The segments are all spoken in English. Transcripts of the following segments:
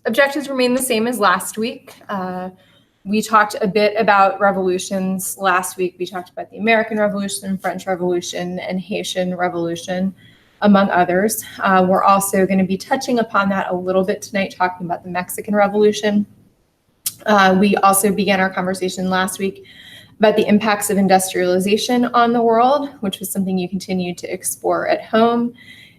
Objectives remain the same as last week. We talked a bit about revolutions last week. We talked about the American Revolution, French Revolution, and Haitian Revolution, among others. We're also going to be touching upon that a little bit tonight, talking about the Mexican Revolution. We also began our conversation last week about the impacts of industrialization on the world, which was something you continued to explore at home.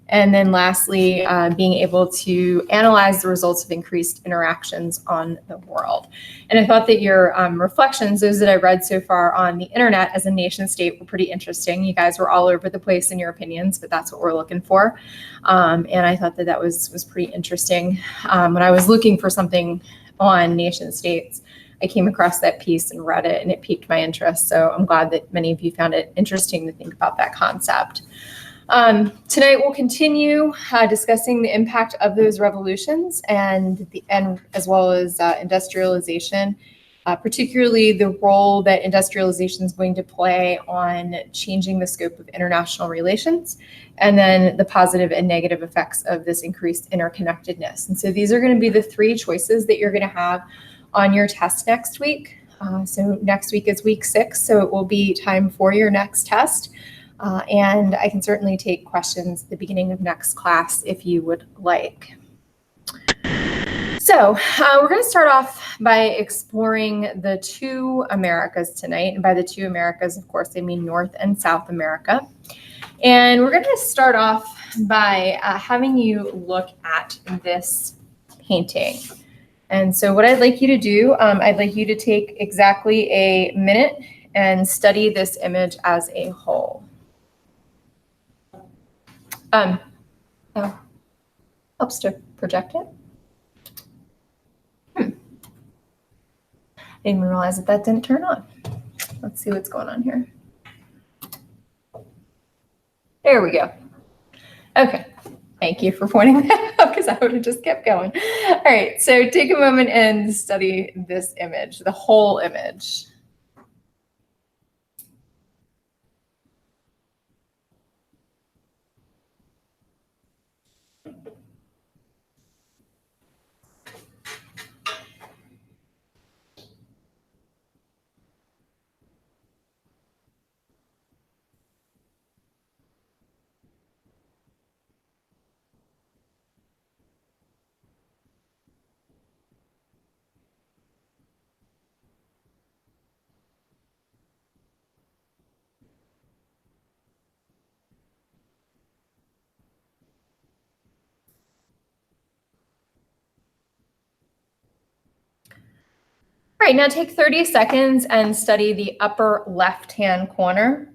And then lastly, being able to analyze the results of increased interactions on the world. And I thought that your reflections, those that I read so far on the internet as a nation state, were pretty interesting. You guys were all over the place in your opinions, but that's what we're looking for. And I thought that that was pretty interesting. When I was looking for something on nation states, I came across that piece and read it, and it piqued my interest. So I'm glad that many of you found it interesting to think about that concept. Tonight we'll continue discussing the impact of those revolutions and as well as industrialization, particularly the role that industrialization is going to play on changing the scope of international relations, and then the positive and negative effects of this increased interconnectedness. And so these are going to be the three choices that you're going to have on your test next week. So next week is week 6, so it will be time for your next test. And I can certainly take questions at the beginning of next class if you would like. So we're going to start off by exploring the two Americas tonight. And by the two Americas, of course, I mean North and South America. And we're going to start off by having you look at this painting. And so what I'd like you to do, I'd like you to take exactly a minute and study this image as a whole. Helps to project it. I didn't even realize that didn't turn on. Let's see what's going on here. There we go. Okay, thank you for pointing that out because I would have just kept going. All right, so take a moment and study this image, the whole image. All right, now take 30 seconds and study the upper left-hand corner.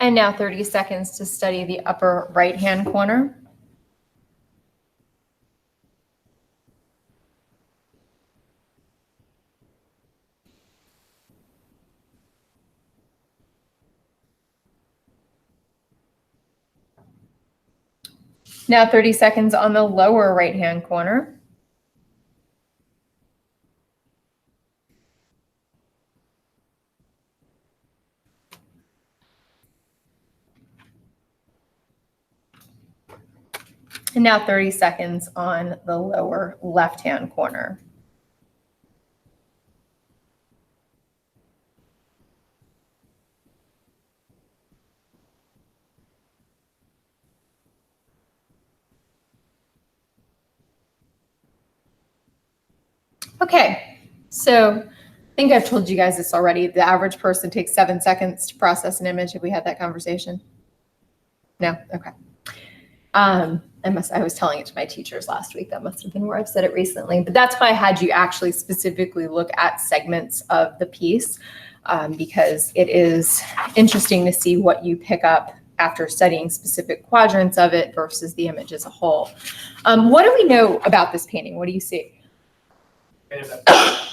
And now 30 seconds to study the upper right-hand corner. Now 30 seconds on the lower right-hand corner. And now 30 seconds on the lower left-hand corner. Okay, so I think I've told you guys this already. The average person takes 7 seconds to process an image. Have we had that conversation? No? Okay. I was telling it to my teachers last week. That must have been where I've said it recently. But that's why I had you actually specifically look at segments of the piece, because it is interesting to see what you pick up after studying specific quadrants of it versus the image as a whole. What do we know about this painting? What do you see?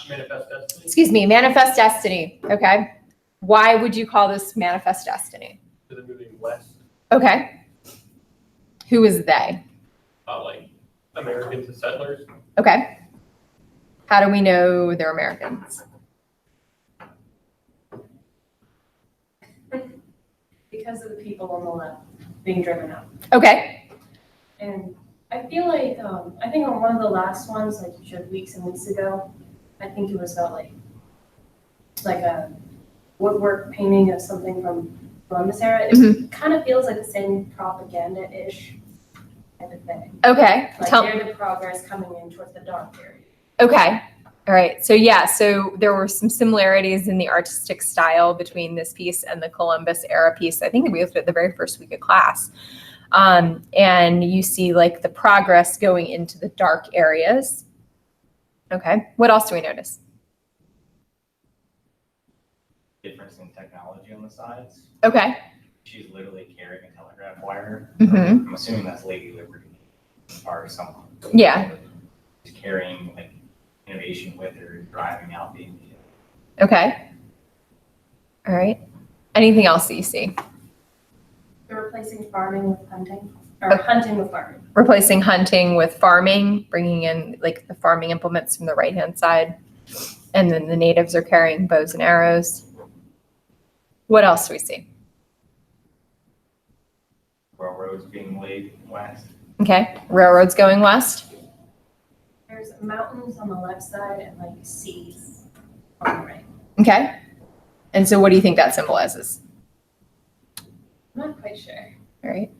Manifest Destiny. Excuse me, Manifest Destiny. Okay. Why would you call this Manifest Destiny? So they're moving west, Okay. Who is they? like Americans and settlers. Okay. How do we know they're Americans? Because of the people on the left being driven out. Okay. And I feel like, I think on one of the last ones, like you showed weeks and weeks ago, I think it was about like a woodwork painting of something from Columbus era. It kind of feels like the same propaganda-ish type of thing. Okay. Like Tell- they're the progress coming in towards the dark area. Okay. All right. So yeah, so there were some similarities in the artistic style between this piece and the Columbus era piece. I think that we looked at the very first week of class. And you see like the progress going into the dark areas. Okay. What else do we notice? Difference in technology on the sides. Okay. She's literally carrying a telegraph wire. Mhm. I'm assuming that's Lady Liberty or someone. Yeah. She's carrying like innovation with her, driving out the Indian. Okay. All right. Anything else that you see? They're replacing farming with hunting, or hunting with farming. Replacing hunting with farming, bringing in like the farming implements from the right-hand side. And then the natives are carrying bows and arrows. What else do we see? Railroads being laid west. Okay. Railroads going west. There's mountains on the left side and like seas on the right. Okay. And so what do you think that symbolizes? I'm not quite sure. All right.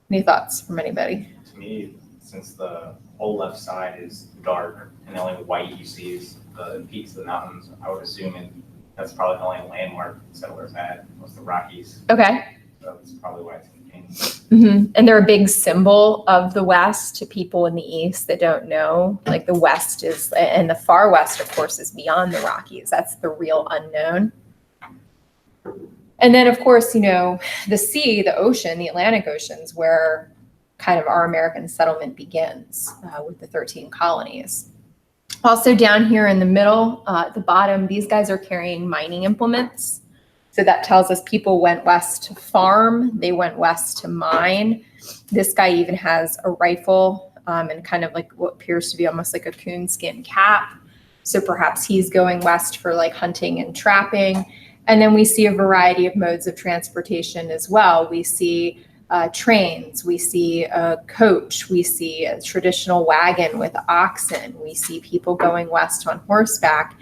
Any thoughts from anybody? To me, since the whole left side is dark and the only white you see is the peaks of the mountains, I would assume that's probably the only landmark settlers had was the Rockies. Okay. So that's probably why it's in pink. And they're a big symbol of the West to people in the East that don't know. Like the West is, and the far West, of course, is beyond the Rockies. That's the real unknown. And then, of course, you know, the sea, the ocean, the Atlantic Ocean's where kind of our American settlement begins with the 13 colonies. Also down here in the middle, at the bottom, these guys are carrying mining implements. So that tells us people went west to farm, they went west to mine. This guy even has a rifle and kind of like what appears to be almost like a coonskin cap. So perhaps he's going west for like hunting and trapping. And then we see a variety of modes of transportation as well. We see trains, we see a coach, we see a traditional wagon with oxen, we see people going west on horseback.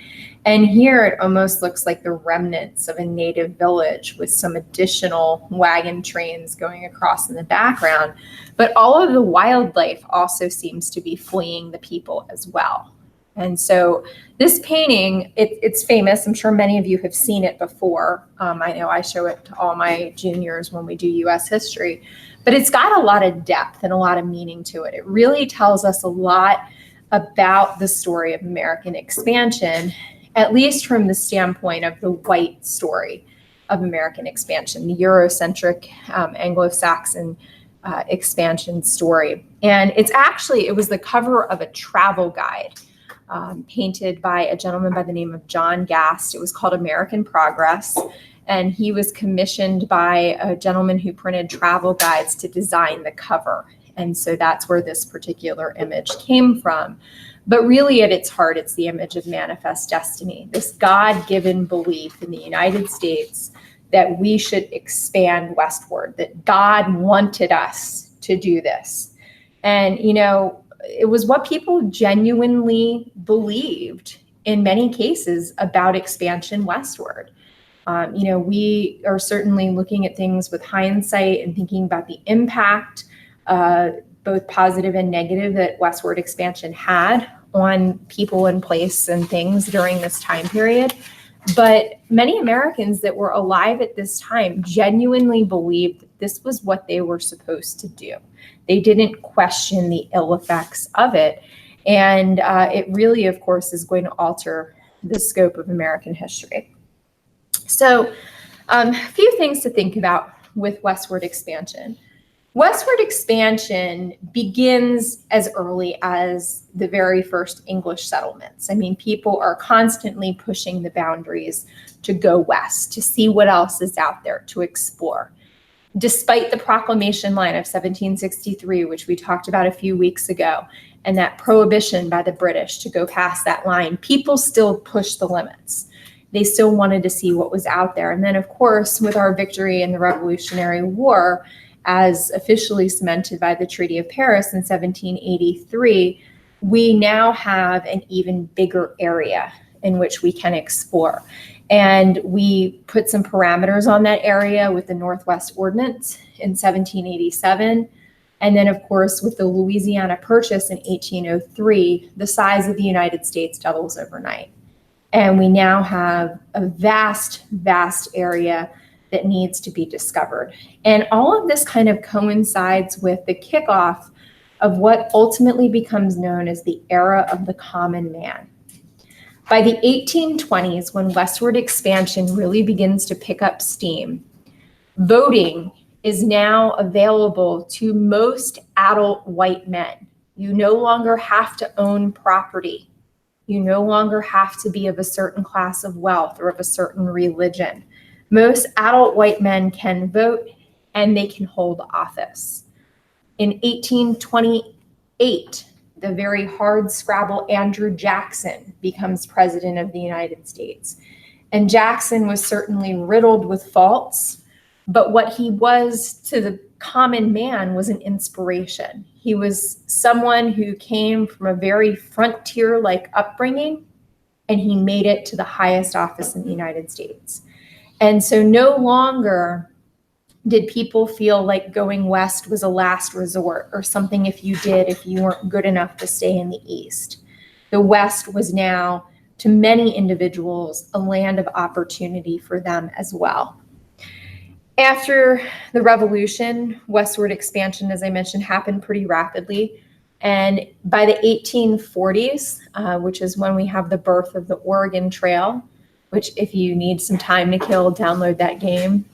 And here it almost looks like the remnants of a native village with some additional wagon trains going across in the background. But all of the wildlife also seems to be fleeing the people as well. And so this painting, it's famous. I'm sure many of you have seen it before. I know I show it to all my juniors when we do US history, but it's got a lot of depth and a lot of meaning to it. It really tells us a lot about the story of American expansion, at least from the standpoint of the white story of American expansion, the Eurocentric Anglo-Saxon expansion story. And it was the cover of a travel guide painted by a gentleman by the name of John Gast. It was called American Progress. And he was commissioned by a gentleman who printed travel guides to design the cover. And so that's where this particular image came from. But really at its heart, it's the image of manifest destiny, this God-given belief in the United States that we should expand westward, that God wanted us to do this. And, you know, it was what people genuinely believed in many cases about expansion westward. You know, we are certainly looking at things with hindsight and thinking about the impact, both positive and negative, that westward expansion had on people and place and things during this time period. But many Americans that were alive at this time genuinely believed that this was what they were supposed to do. They didn't question the ill effects of it. And it really, of course, is going to alter the scope of American history. So a few things to think about with westward expansion. Westward expansion begins as early as the very first English settlements. I mean, people are constantly pushing the boundaries to go west, to see what else is out there, to explore. Despite the proclamation line of 1763, which we talked about a few weeks ago, and that prohibition by the British to go past that line, people still pushed the limits. They still wanted to see what was out there. And then, of course, with our victory in the Revolutionary War, as officially cemented by the Treaty of Paris in 1783, we now have an even bigger area in which we can explore. And we put some parameters on that area with the Northwest Ordinance in 1787. And then, of course, with the Louisiana Purchase in 1803, the size of the United States doubles overnight. And we now have a vast, vast area that needs to be discovered. And all of this kind of coincides with the kickoff of what ultimately becomes known as the era of the common man. By the 1820s, when westward expansion really begins to pick up steam, voting is now available to most adult white men. You no longer have to own property. You no longer have to be of a certain class of wealth or of a certain religion. Most adult white men can vote and they can hold office. In 1828, the very hard scrabble Andrew Jackson becomes president of the United States. And Jackson was certainly riddled with faults, but what he was to the common man was an inspiration. He was someone who came from a very frontier-like upbringing, and he made it to the highest office in the United States. And so no longer did people feel like going west was a last resort or something if you weren't good enough to stay in the East. The West was now, to many individuals, a land of opportunity for them as well. After the Revolution, westward expansion, as I mentioned, happened pretty rapidly. And by the 1840s, which is when we have the birth of the Oregon Trail, which if you need some time to kill, download that game.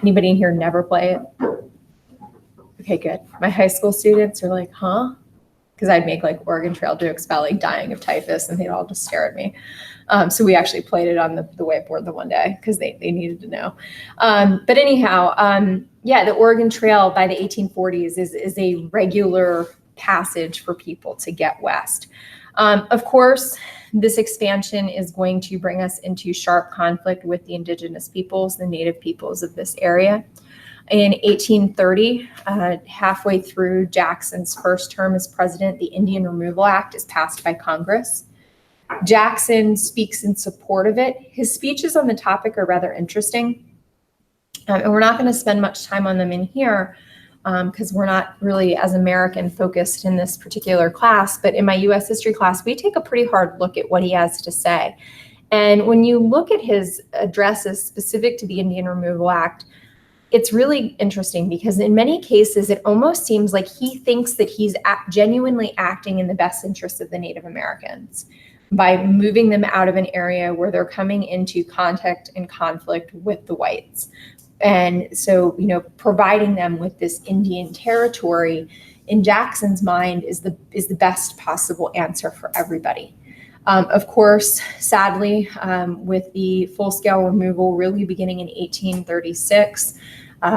Anybody in here never play it? Okay, good. My high school students are like, huh? Because I'd make like Oregon Trail jokes about like dying of typhus and they'd all just stare at me. So we actually played it on the whiteboard the one day because they needed to know. But anyhow, yeah, the Oregon Trail by the 1840s is a regular passage for people to get west. Of course, this expansion is going to bring us into sharp conflict with the indigenous peoples, the native peoples of this area. In 1830, halfway through Jackson's first term as president, the Indian Removal Act is passed by Congress. Jackson speaks in support of it. His speeches on the topic are rather interesting. And we're not going to spend much time on them in here because we're not really as American focused in this particular class. But in my US history class, we take a pretty hard look at what he has to say. And when you look at his addresses specific to the Indian Removal Act, it's really interesting because in many cases, it almost seems like he thinks that he's genuinely acting in the best interest of the Native Americans by moving them out of an area where they're coming into contact and conflict with the whites. And so, providing them with this Indian territory in Jackson's mind is the best possible answer for everybody. Of course, sadly, with the full-scale removal really beginning in 1836,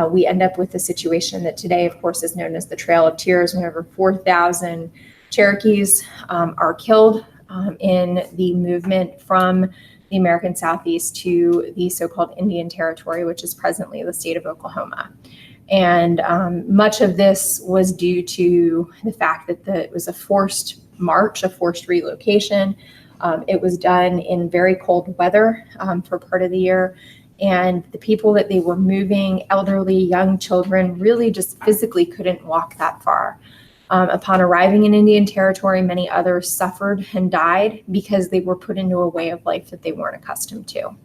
we end up with the situation that today, of course, is known as the Trail of Tears, when over 4,000 Cherokees are killed in the movement from the American Southeast to the so-called Indian Territory, which is presently the state of Oklahoma. And much of this was due to the fact that it was a forced march, a forced relocation. It was done in very cold weather for part of the year. And the people that they were moving, elderly, young children, really just physically couldn't walk that far. Upon arriving in Indian Territory, many others suffered and died because they were put into a way of life that they weren't accustomed to.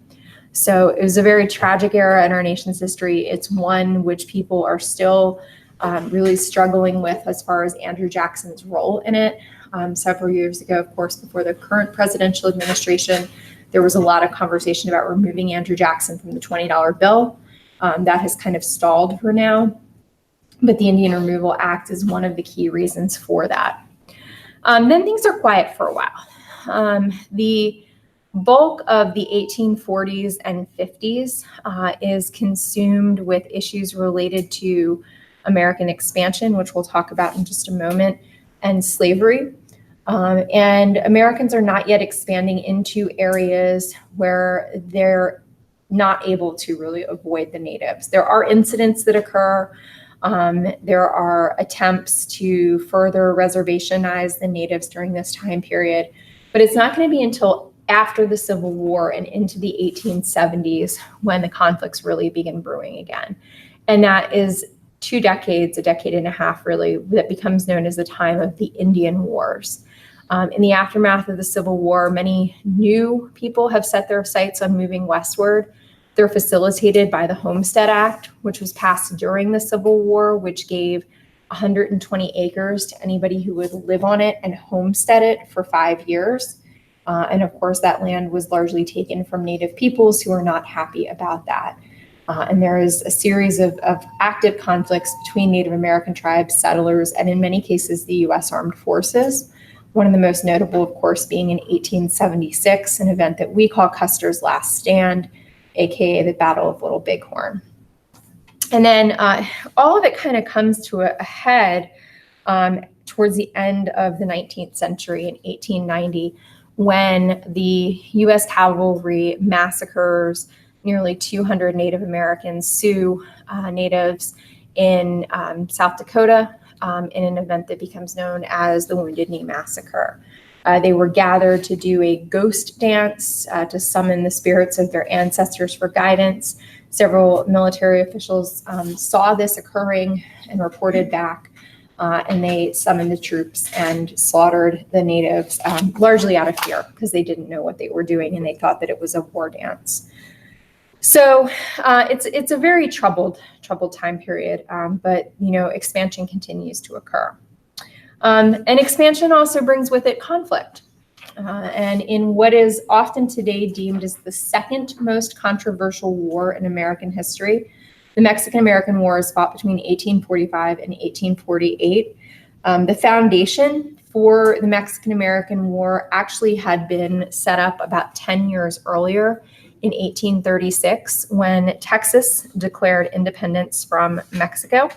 So it was a very tragic era in our nation's history. It's one which people are still really struggling with as far as Andrew Jackson's role in it. Several years ago, of course, before the current presidential administration, there was a lot of conversation about removing Andrew Jackson from the $20 bill. That has kind of stalled for now. but the Indian Removal Act is one of the key reasons for that. Then things are quiet for a while. The bulk of the 1840s and 50s is consumed with issues related to American expansion, which we'll talk about in just a moment, and slavery. And Americans are not yet expanding into areas where they're not able to really avoid the natives. There are incidents that occur. There are attempts to further reservationize the natives during this time period, but it's not going to be until after the Civil War and into the 1870s when the conflicts really begin brewing again. And that is 2 decades, a decade and a half really, that becomes known as the time of the Indian Wars. In the aftermath of the Civil War, many new people have set their sights on moving westward. They're facilitated by the Homestead Act, which was passed during the Civil War, which gave 120 acres to anybody who would live on it and homestead it for 5 years. And of course, that land was largely taken from Native peoples who are not happy about that. And there is a series of active conflicts between Native American tribes, settlers, and in many cases, the U.S. Armed Forces. One of the most notable, of course, being in 1876, an event that we call Custer's Last Stand, aka the Battle of Little Bighorn. And then all of it kind of comes to a head towards the end of the 19th century in 1890, when the U.S. cavalry massacres nearly 200 Native Americans, Sioux natives in South Dakota, in an event that becomes known as the Wounded Knee Massacre. They were gathered to do a ghost dance to summon the spirits of their ancestors for guidance. Several military officials saw this occurring and reported back, and they summoned the troops and slaughtered the natives, largely out of fear because they didn't know what they were doing and they thought that it was a war dance. So it's a very troubled time period, but expansion continues to occur. And expansion also brings with it conflict. And in what is often today deemed as the second most controversial war in American history, the Mexican-American War is fought between 1845 and 1848. The foundation for the Mexican-American War actually had been set up about 10 years earlier in 1836 when Texas declared independence from Mexico.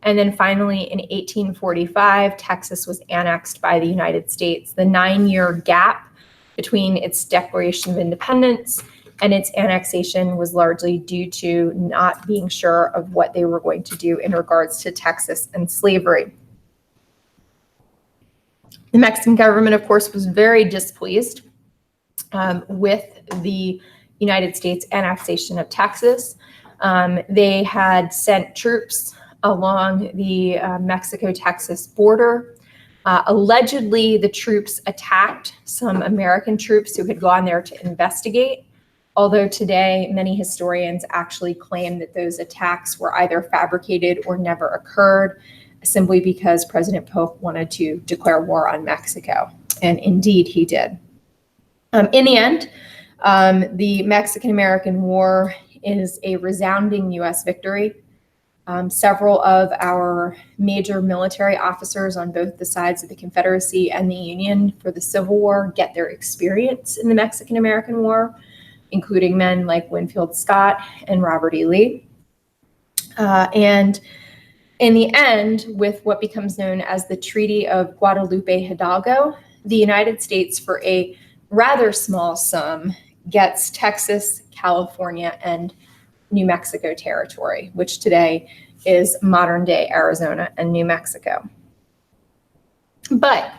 And then finally in 1845, Texas was annexed by the United States. The 9-year gap between its Declaration of Independence and its annexation was largely due to not being sure of what they were going to do in regards to Texas and slavery. The Mexican government, of course, was very displeased with the United States annexation of Texas. They had sent troops along the Mexico-Texas border. Allegedly, the troops attacked some American troops who had gone there to investigate, although today many historians actually claim that those attacks were either fabricated or never occurred, simply because President Polk wanted to declare war on Mexico, and indeed he did. In the end, the Mexican-American War is a resounding U.S. victory. Several of our major military officers on both the sides of the Confederacy and the Union for the Civil War get their experience in the Mexican-American War, including men like Winfield Scott and Robert E. Lee. And in the end, with what becomes known as the Treaty of Guadalupe Hidalgo, the United States, for a rather small sum, gets Texas, California, and New Mexico territory, which today is modern-day Arizona and New Mexico. But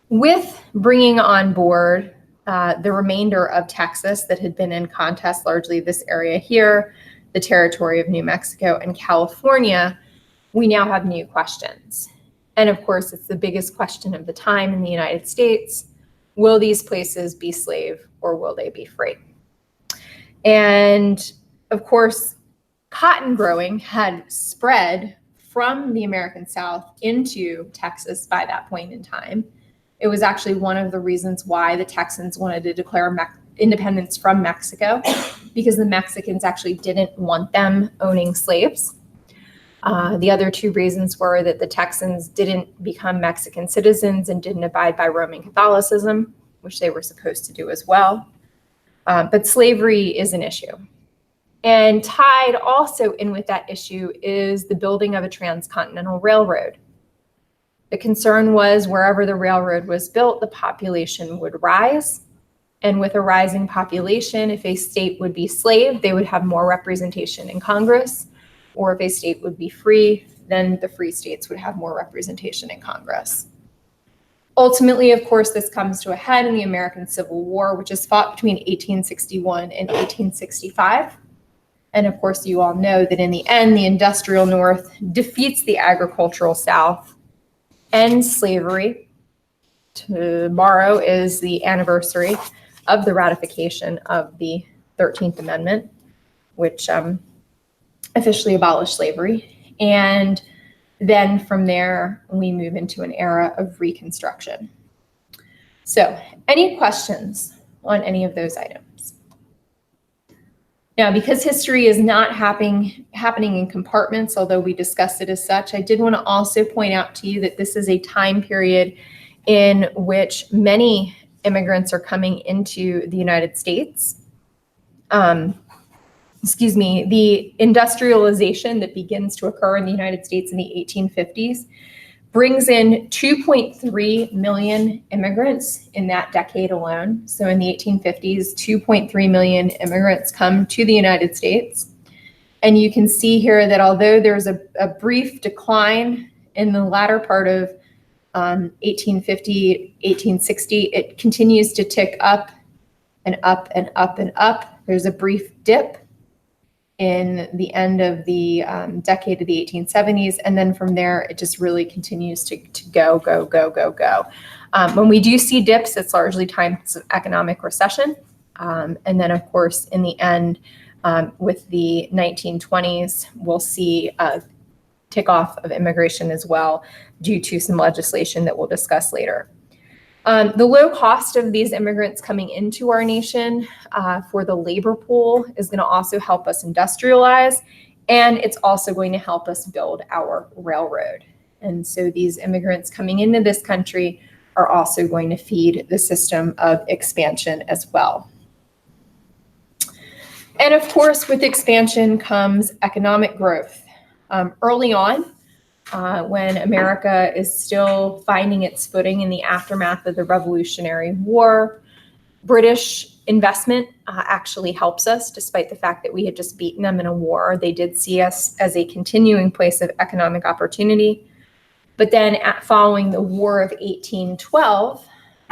with bringing on board the remainder of Texas that had been in contest, largely this area here, the territory of New Mexico and California, we now have new questions. And of course, it's the biggest question of the time in the United States. Will these places be slave or will they be free? And of course, cotton growing had spread from the American South into Texas by that point in time. It was actually one of the reasons why the Texans wanted to declare independence from Mexico, because the Mexicans actually didn't want them owning slaves. The other two reasons were that the Texans didn't become Mexican citizens and didn't abide by Roman Catholicism, which they were supposed to do as well. But slavery is an issue. And tied also in with that issue is the building of a transcontinental railroad. The concern was wherever the railroad was built, the population would rise. And with a rising population, if a state would be slave, they would have more representation in Congress. Or if a state would be free, then the free states would have more representation in Congress. Ultimately, of course, this comes to a head in the American Civil War, which is fought between 1861 and 1865. And of course, you all know that in the end, the industrial North defeats the agricultural South, ends slavery. Tomorrow is the anniversary of the ratification of the 13th Amendment, which officially abolished slavery. And then from there, we move into an era of Reconstruction. So, any questions on any of those items? Now, because history is not happening in compartments, although we discussed it as such, I did want to also point out to you that this is a time period in which many immigrants are coming into the United States. The industrialization that begins to occur in the United States in the 1850s brings in 2.3 million immigrants in that decade alone. So in the 1850s, 2.3 million immigrants come to the United States. And you can see here that although there's a brief decline in the latter part of 1850, 1860, it continues to tick up and up and up and up. There's a brief dip in the end of the decade of the 1870s. And then from there, it just really continues to go. When we do see dips, it's largely times of economic recession. And then, of course, in the end, with the 1920s, we'll see a tick off of immigration as well due to some legislation that we'll discuss later. The low cost of these immigrants coming into our nation for the labor pool is going to also help us industrialize, and it's also going to help us build our railroad. And so these immigrants coming into this country are also going to feed the system of expansion as well. And of course, with expansion comes economic growth. Early on, when America is still finding its footing in the aftermath of the Revolutionary War, British investment actually helps us, despite the fact that we had just beaten them in a war. They did see us as a continuing place of economic opportunity. But then following the War of 1812,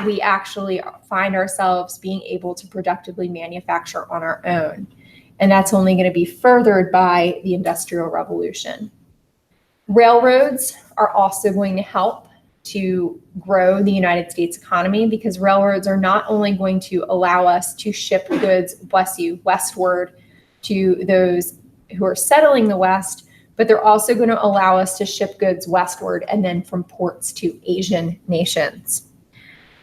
we actually find ourselves being able to productively manufacture on our own. And that's only going to be furthered by the Industrial Revolution. Railroads are also going to help to grow the United States economy, because railroads are not only going to allow us to ship goods, westward to those who are settling the West, but they're also going to allow us to ship goods westward and then from ports to Asian nations.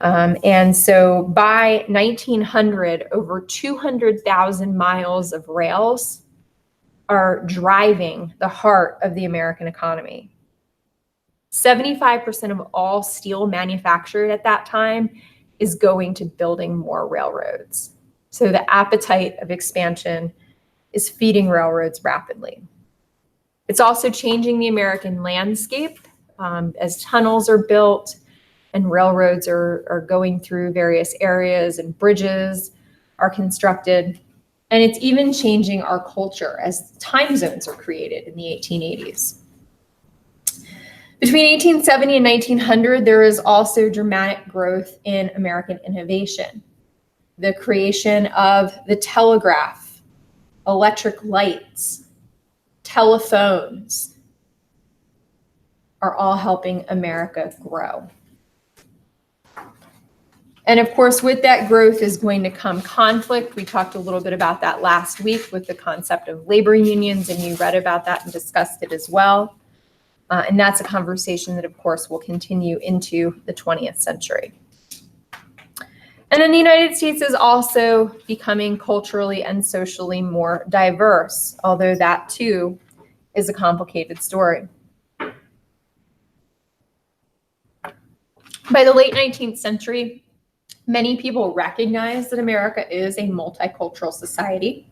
And so by 1900, over 200,000 miles of rails are driving the heart of the American economy. 75% of all steel manufactured at that time is going to building more railroads. So the appetite of expansion is feeding railroads rapidly. It's also changing the American landscape as tunnels are built and railroads are going through various areas and bridges are constructed. And it's even changing our culture as time zones are created in the 1880s. Between 1870 and 1900, there is also dramatic growth in American innovation. The creation of the telegraph, electric lights, telephones are all helping America grow. And of course, with that growth is going to come conflict. We talked a little bit about that last week with the concept of labor unions, and you read about that and discussed it as well. And that's a conversation that, of course, will continue into the 20th century. And then the United States is also becoming culturally and socially more diverse, although that too is a complicated story. By the late 19th century, many people recognize that America is a multicultural society.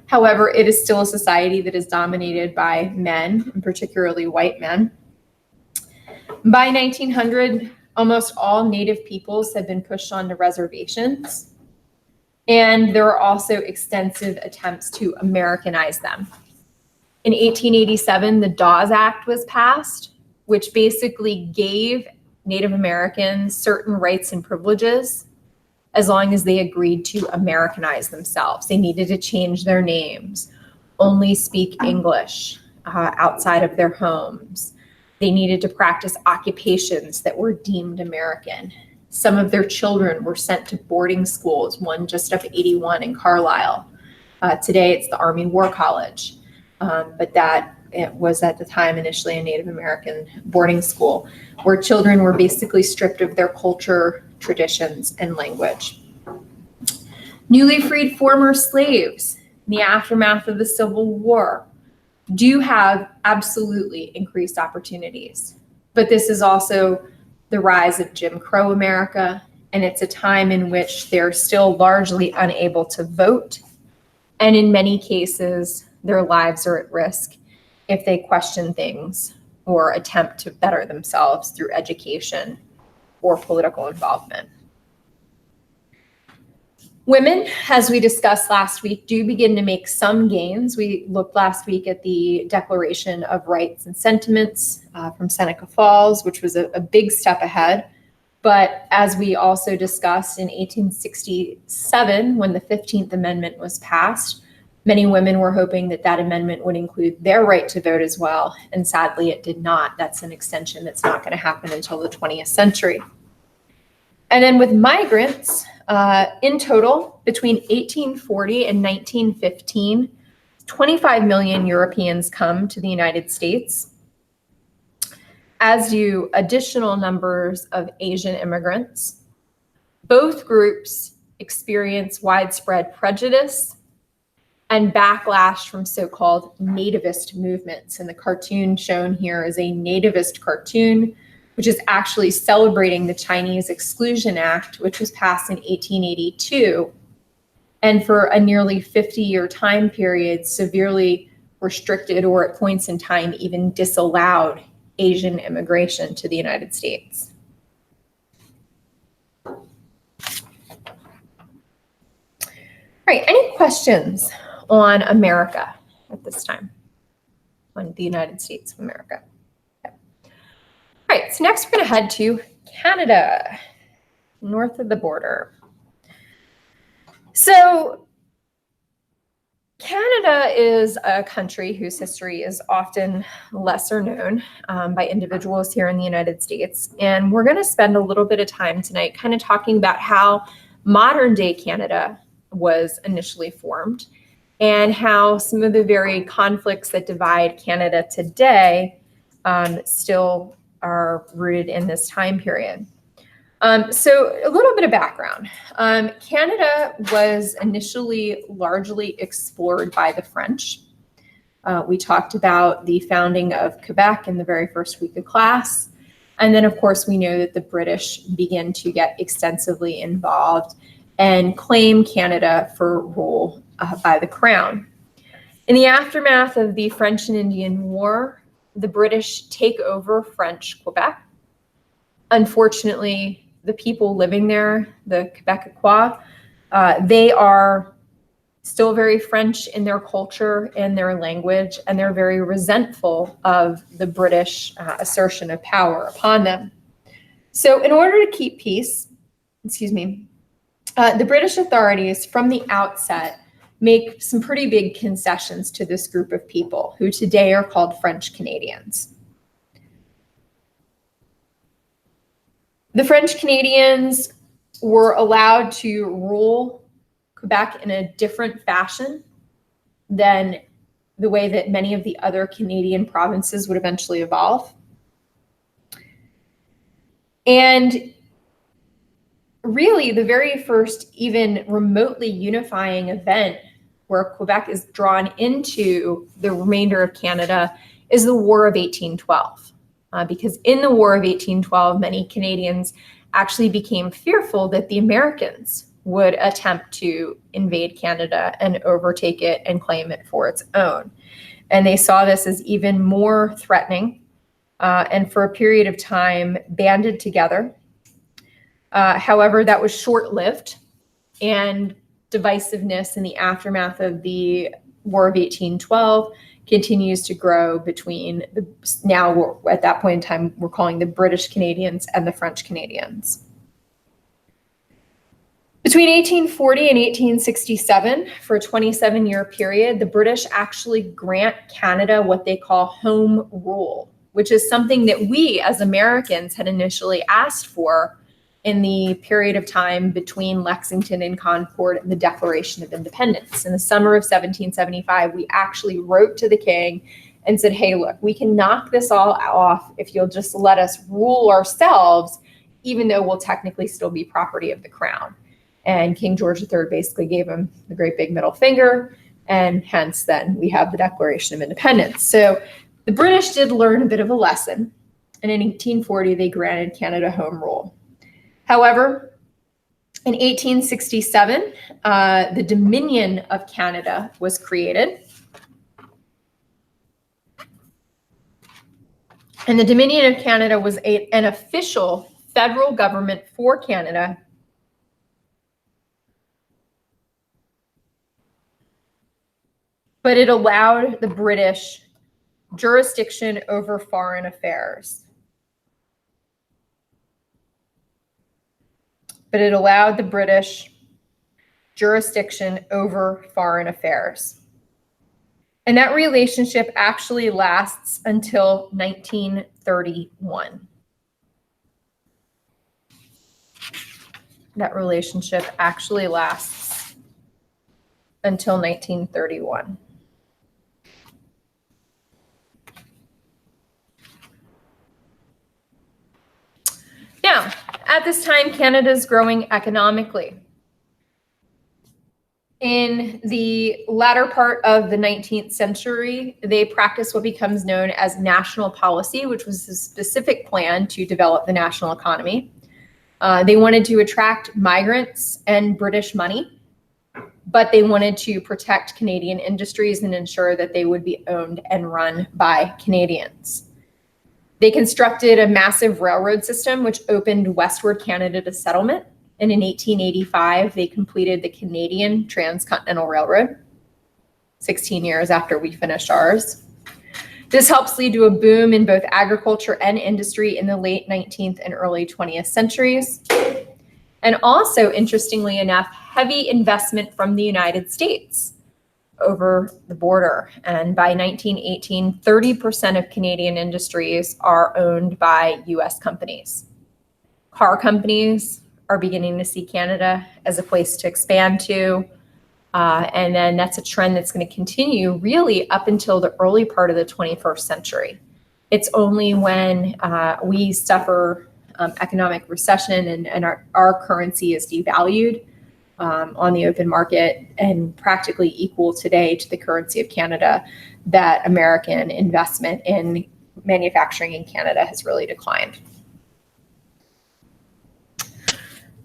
However, it is still a society that is dominated by men, and particularly white men. By 1900, almost all Native peoples had been pushed onto reservations, and there were also extensive attempts to Americanize them. In 1887, the Dawes Act was passed, which basically gave Native Americans certain rights and privileges as long as they agreed to Americanize themselves. They needed to change their names, only speak English outside of their homes. They needed to practice occupations that were deemed American. Some of their children were sent to boarding schools, one just up 81 in Carlisle. Today, it's the Army War College, but it was at the time initially a Native American boarding school where children were basically stripped of their culture, traditions, and language. Newly freed former slaves in the aftermath of the Civil War do have absolutely increased opportunities. But this is also the rise of Jim Crow America, and it's a time in which they're still largely unable to vote. And in many cases, their lives are at risk if they question things or attempt to better themselves through education or political involvement. Women, as we discussed last week, do begin to make some gains. We looked last week at the Declaration of Rights and Sentiments from Seneca Falls, which was a big step ahead. But as we also discussed in 1867, when the 15th Amendment was passed, many women were hoping that that amendment would include their right to vote as well. And sadly, it did not. That's an extension that's not going to happen until the 20th century. And then with migrants, in total, between 1840 and 1915, 25 million Europeans come to the United States, as do additional numbers of Asian immigrants. Both groups experience widespread prejudice and backlash from so-called nativist movements. And the cartoon shown here is a nativist cartoon, which is actually celebrating the Chinese Exclusion Act, which was passed in 1882, and for a nearly 50-year time period, severely restricted or at points in time even disallowed Asian immigration to the United States. All right, any questions on America at this time, on the United States of America? All right, so next we're going to head to Canada, north of the border. So Canada is a country whose history is often lesser known by individuals here in the United States. And we're going to spend a little bit of time tonight kind of talking about how modern day Canada was initially formed and how some of the very conflicts that divide Canada today still are rooted in this time period. So a little bit of background. Canada was initially largely explored by the French. We talked about the founding of Quebec in the very first week of class. And then, of course, we know that the British began to get extensively involved and claim Canada for rule by the Crown. In the aftermath of the French and Indian War, the British take over French Quebec. Unfortunately, the people living there, the Quebecois, they are still very French in their culture and their language, and they're very resentful of the British assertion of power upon them. So in order to keep peace, the British authorities from the outset make some pretty big concessions to this group of people who today are called French Canadians. The French Canadians were allowed to rule Quebec in a different fashion than the way that many of the other Canadian provinces would eventually evolve. And really, the very first even remotely unifying event where Quebec is drawn into the remainder of Canada, is the War of 1812. Because in the War of 1812, many Canadians actually became fearful that the Americans would attempt to invade Canada and overtake it and claim it for its own. And they saw this as even more threatening, and for a period of time banded together. However, that was short-lived, and divisiveness in the aftermath of the War of 1812 continues to grow between now at that point in time, we're calling the British Canadians and the French Canadians. Between 1840 and 1867, for a 27-year period, the British actually grant Canada what they call home rule, which is something that we as Americans had initially asked for in the period of time between Lexington and Concord and the Declaration of Independence. In the summer of 1775, we actually wrote to the king and said, hey, look, we can knock this all off if you'll just let us rule ourselves, even though we'll technically still be property of the crown. And King George III basically gave him the great big middle finger, and hence then we have the Declaration of Independence. So the British did learn a bit of a lesson, and in 1840, they granted Canada home rule. However, in 1867, the Dominion of Canada was created. And the Dominion of Canada was an official federal government for Canada, but it allowed the British jurisdiction over foreign affairs. But it allowed the British jurisdiction over foreign affairs. And that relationship actually lasts until 1931. That relationship actually lasts until 1931. Now, at this time, Canada is growing economically. In the latter part of the 19th century, they practiced what becomes known as national policy, which was a specific plan to develop the national economy. They wanted to attract migrants and British money, but they wanted to protect Canadian industries and ensure that they would be owned and run by Canadians. They constructed a massive railroad system, which opened westward Canada to settlement. And in 1885, they completed the Canadian Transcontinental Railroad, 16 years after we finished ours. This helps lead to a boom in both agriculture and industry in the late 19th and early 20th centuries. And also, interestingly enough, heavy investment from the United States over the border. And by 1918, 30% of Canadian industries are owned by US companies. Car companies are beginning to see Canada as a place to expand to. And then that's a trend that's going to continue really up until the early part of the 21st century. It's only when we suffer economic recession and our currency is devalued on the open market and practically equal today to the currency of Canada, that American investment in manufacturing in Canada has really declined.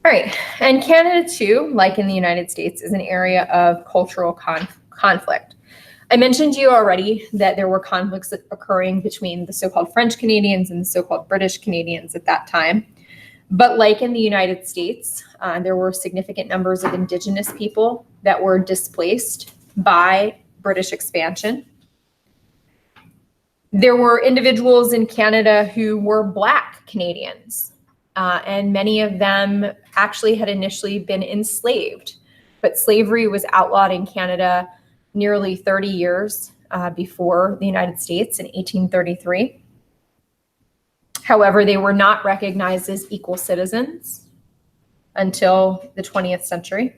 All right, and Canada too, like in the United States, is an area of cultural conflict. I mentioned to you already that there were conflicts occurring between the so-called French Canadians and the so-called British Canadians at that time. But like in the United States, there were significant numbers of Indigenous people that were displaced by British expansion. There were individuals in Canada who were Black Canadians, and many of them actually had initially been enslaved. But slavery was outlawed in Canada nearly 30 years before the United States in 1833. However, they were not recognized as equal citizens until the 20th century.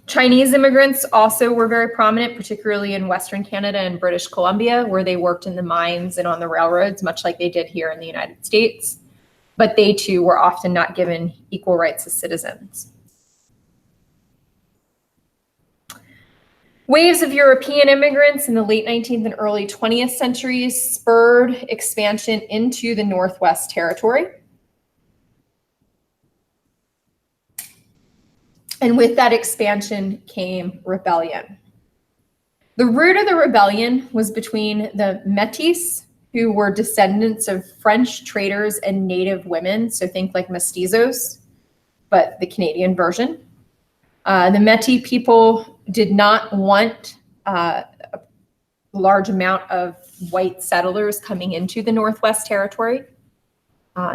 Chinese immigrants also were very prominent, particularly in Western Canada and British Columbia, where they worked in the mines and on the railroads, much like they did here in the United States. But they too were often not given equal rights as citizens. Waves of European immigrants in the late 19th and early 20th centuries spurred expansion into the Northwest Territory. And with that expansion came rebellion. The root of the rebellion was between the Métis, who were descendants of French traders and native women, so think like mestizos, but the Canadian version. The Métis people did not want a large amount of white settlers coming into the Northwest Territory.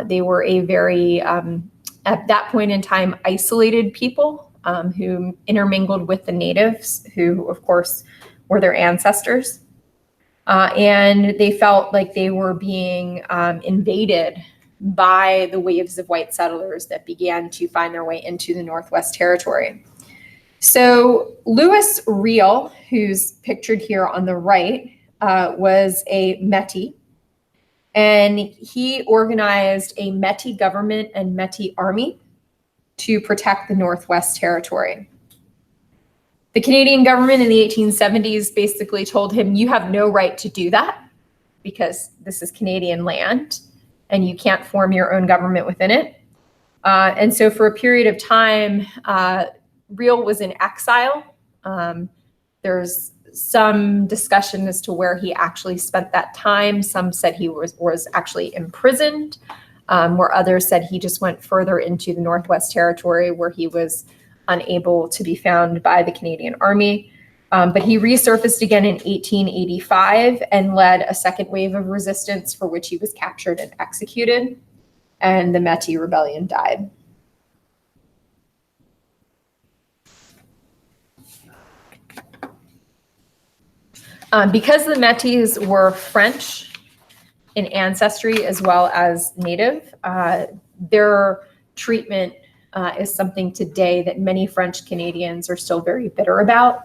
They were a very, at that point in time, isolated people who intermingled with the natives, who, of course, were their ancestors. And they felt like they were being invaded by the waves of white settlers that began to find their way into the Northwest Territory. So Louis Riel, who's pictured here on the right, was a Métis, and he organized a Métis government and Métis army to protect the Northwest Territory. The Canadian government in the 1870s basically told him, you have no right to do that because this is Canadian land and you can't form your own government within it. And so for a period of time, Riel was in exile. There's some discussion as to where he actually spent that time. Some said he was actually imprisoned, where others said he just went further into the Northwest Territory where he was unable to be found by the Canadian Army. But he resurfaced again in 1885 and led a second wave of resistance for which he was captured and executed, and the Métis Rebellion died. Because the Métis were French in ancestry as well as native, their treatment is something today that many French Canadians are still very bitter about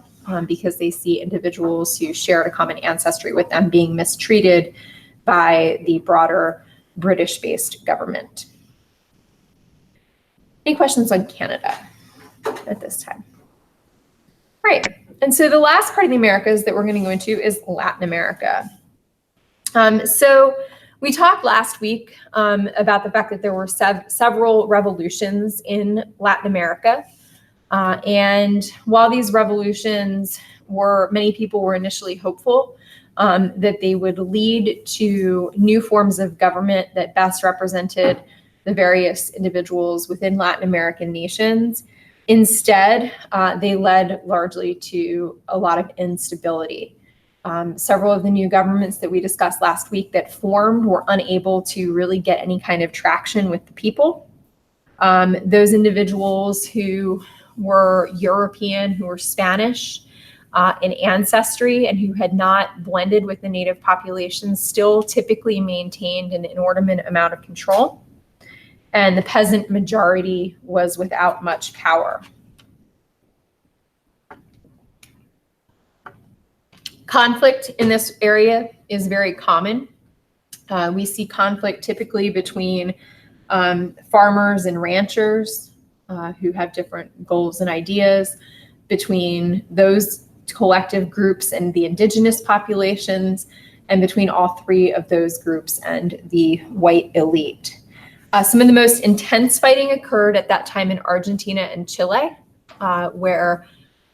because they see individuals who shared a common ancestry with them being mistreated by the broader British-based government. Any questions on Canada at this time? Right. And so the last part of the Americas that we're going to go into is Latin America. So we talked last week about the fact that there were several revolutions in Latin America. And while these revolutions many people were initially hopeful that they would lead to new forms of government that best represented the various individuals within Latin American nations. Instead, they led largely to a lot of instability. Several of the new governments that we discussed last week that formed were unable to really get any kind of traction with the people. Those individuals who were European, who were Spanish in ancestry, and who had not blended with the native populations still typically maintained an inordinate amount of control. And the peasant majority was without much power. Conflict in this area is very common. We see conflict typically between farmers and ranchers who have different goals and ideas, between those collective groups and the indigenous populations, and between all three of those groups and the white elite. Some of the most intense fighting occurred at that time in Argentina and Chile, where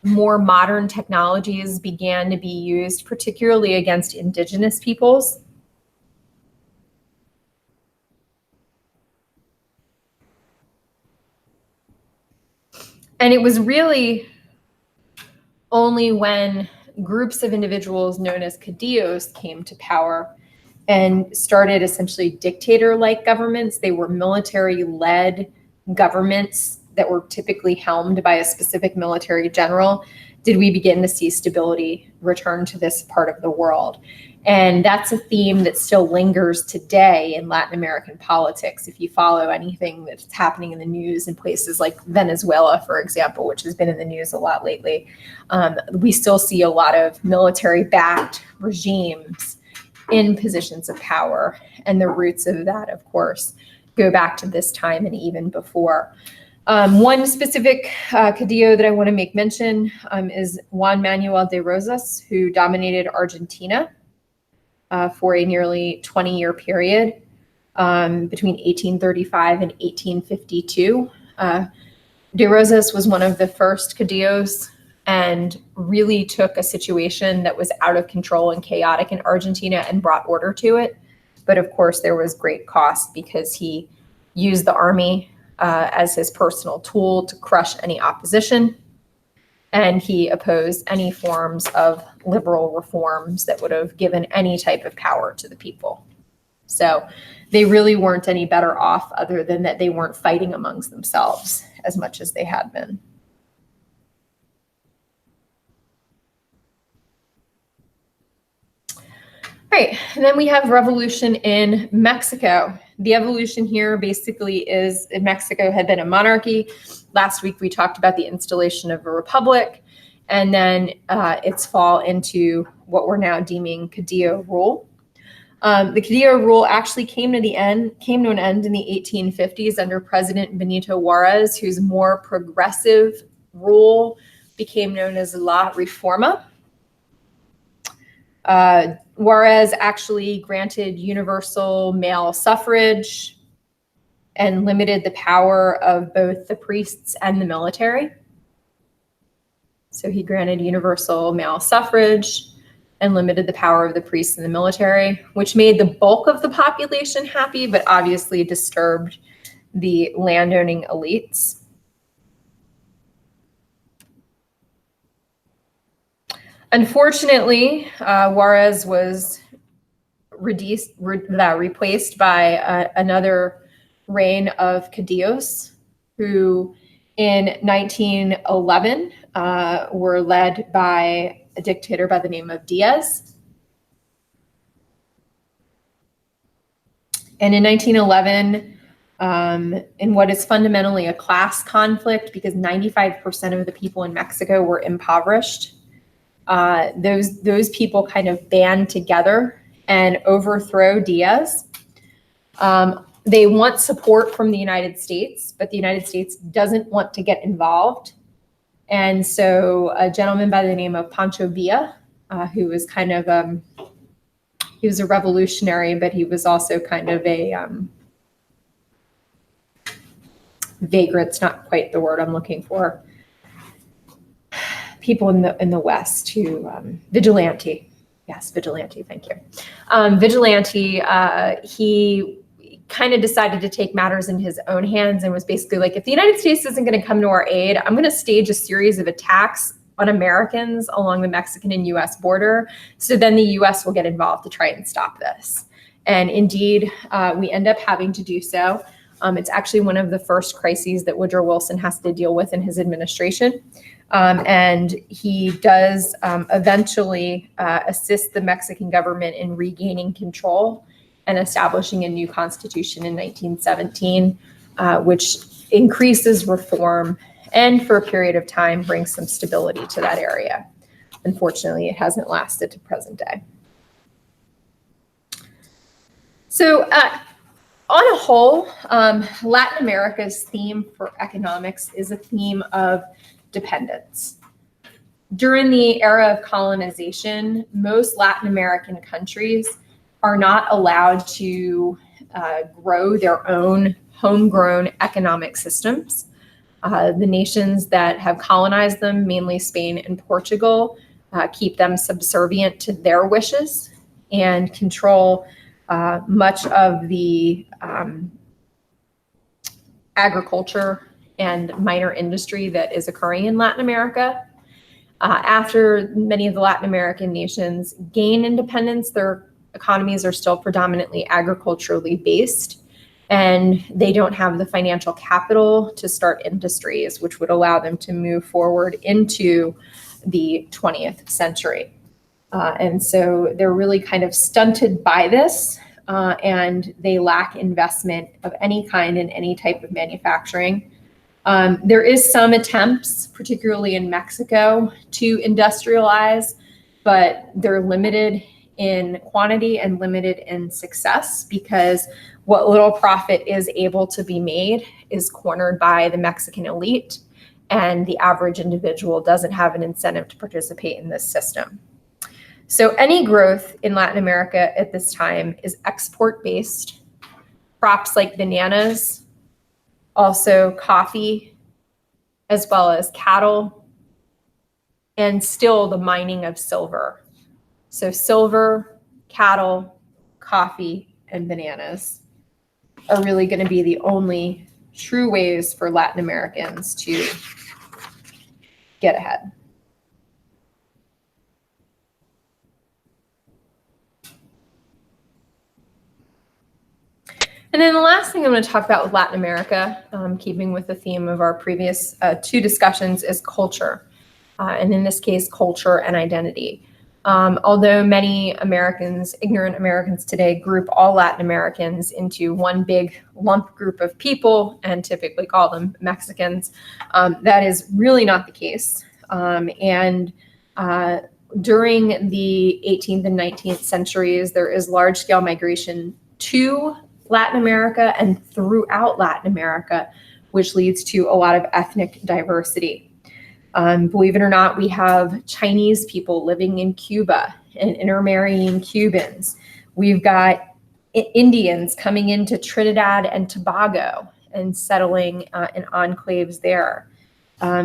more modern technologies began to be used, particularly against indigenous peoples. And it was really only when groups of individuals known as caudillos came to power and started essentially dictator-like governments. They were military-led governments that were typically helmed by a specific military general. Did we begin to see stability return to this part of the world? And that's a theme that still lingers today in Latin American politics. If you follow anything that's happening in the news in places like Venezuela, for example, which has been in the news a lot lately, we still see a lot of military-backed regimes in positions of power. And the roots of that, of course, go back to this time and even before. One specific Caudillo that I want to make mention is Juan Manuel de Rosas, who dominated Argentina for a nearly 20-year period between 1835 and 1852. De Rosas was one of the first Caudillos and really took a situation that was out of control and chaotic in Argentina and brought order to it. But of course, there was great cost because he used the army as his personal tool to crush any opposition. And he opposed any forms of liberal reforms that would have given any type of power to the people. So they really weren't any better off other than that they weren't fighting amongst themselves as much as they had been. Right, and then we have revolution in Mexico. The evolution here basically is Mexico had been a monarchy. Last week we talked about the installation of a republic, and then its fall into what we're now deeming Caudillo rule. The Caudillo rule actually came to an end in the 1850s under President Benito Juarez, whose more progressive rule became known as La Reforma. Juarez actually granted universal male suffrage and limited the power of both the priests and the military. So he granted universal male suffrage and limited the power of the priests and the military, which made the bulk of the population happy, but obviously disturbed the landowning elites. Unfortunately, Juarez was replaced by another reign of Caudillos, who in 1911 were led by a dictator by the name of Diaz. And in 1911, in what is fundamentally a class conflict, because 95% of the people in Mexico were impoverished, those people kind of band together and overthrow Diaz. They want support from the United States, but the United States doesn't want to get involved. And so a gentleman by the name of Pancho Villa, who was kind of, he was a revolutionary, but he was also kind of a vagrant's not quite the word I'm looking for. People in the West who vigilante. Yes, vigilante. Thank you. Vigilante. He kind of decided to take matters in his own hands and was basically like, if the United States isn't going to come to our aid, I'm going to stage a series of attacks on Americans along the Mexican and U.S. border. So then the U.S. will get involved to try and stop this. And indeed, we end up having to do so. It's actually one of the first crises that Woodrow Wilson has to deal with in his administration. And he does eventually assist the Mexican government in regaining control and establishing a new constitution in 1917, which increases reform and for a period of time brings some stability to that area. Unfortunately, it hasn't lasted to present day. So on a whole, Latin America's theme for economics is a theme of dependence. During the era of colonization, most Latin American countries are not allowed to grow their own homegrown economic systems. The nations that have colonized them, mainly Spain and Portugal, keep them subservient to their wishes and control much of the agriculture and minor industry that is occurring in Latin America. After many of the Latin American nations gain independence, their economies are still predominantly agriculturally based, and they don't have the financial capital to start industries, which would allow them to move forward into the 20th century. And so they're really kind of stunted by this, and they lack investment of any kind in any type of manufacturing. There is some attempts, particularly in Mexico, to industrialize, but they're limited in quantity and limited in success because what little profit is able to be made is cornered by the Mexican elite, and the average individual doesn't have an incentive to participate in this system. So any growth in Latin America at this time is export-based. Crops like bananas, also coffee, as well as cattle, and still the mining of silver. So silver, cattle, coffee, and bananas are really going to be the only true ways for Latin Americans to get ahead. And then the last thing I'm going to talk about with Latin America, keeping with the theme of our previous two discussions, is culture. And in this case, culture and identity. Although many Americans, ignorant Americans today, group all Latin Americans into one big lump group of people and typically call them Mexicans, that is really not the case. During the 18th and 19th centuries, there is large-scale migration to Latin America and throughout Latin America, which leads to a lot of ethnic diversity. Believe it or not, we have Chinese people living in Cuba and intermarrying Cubans. We've got Indians coming into Trinidad and Tobago and settling in enclaves there.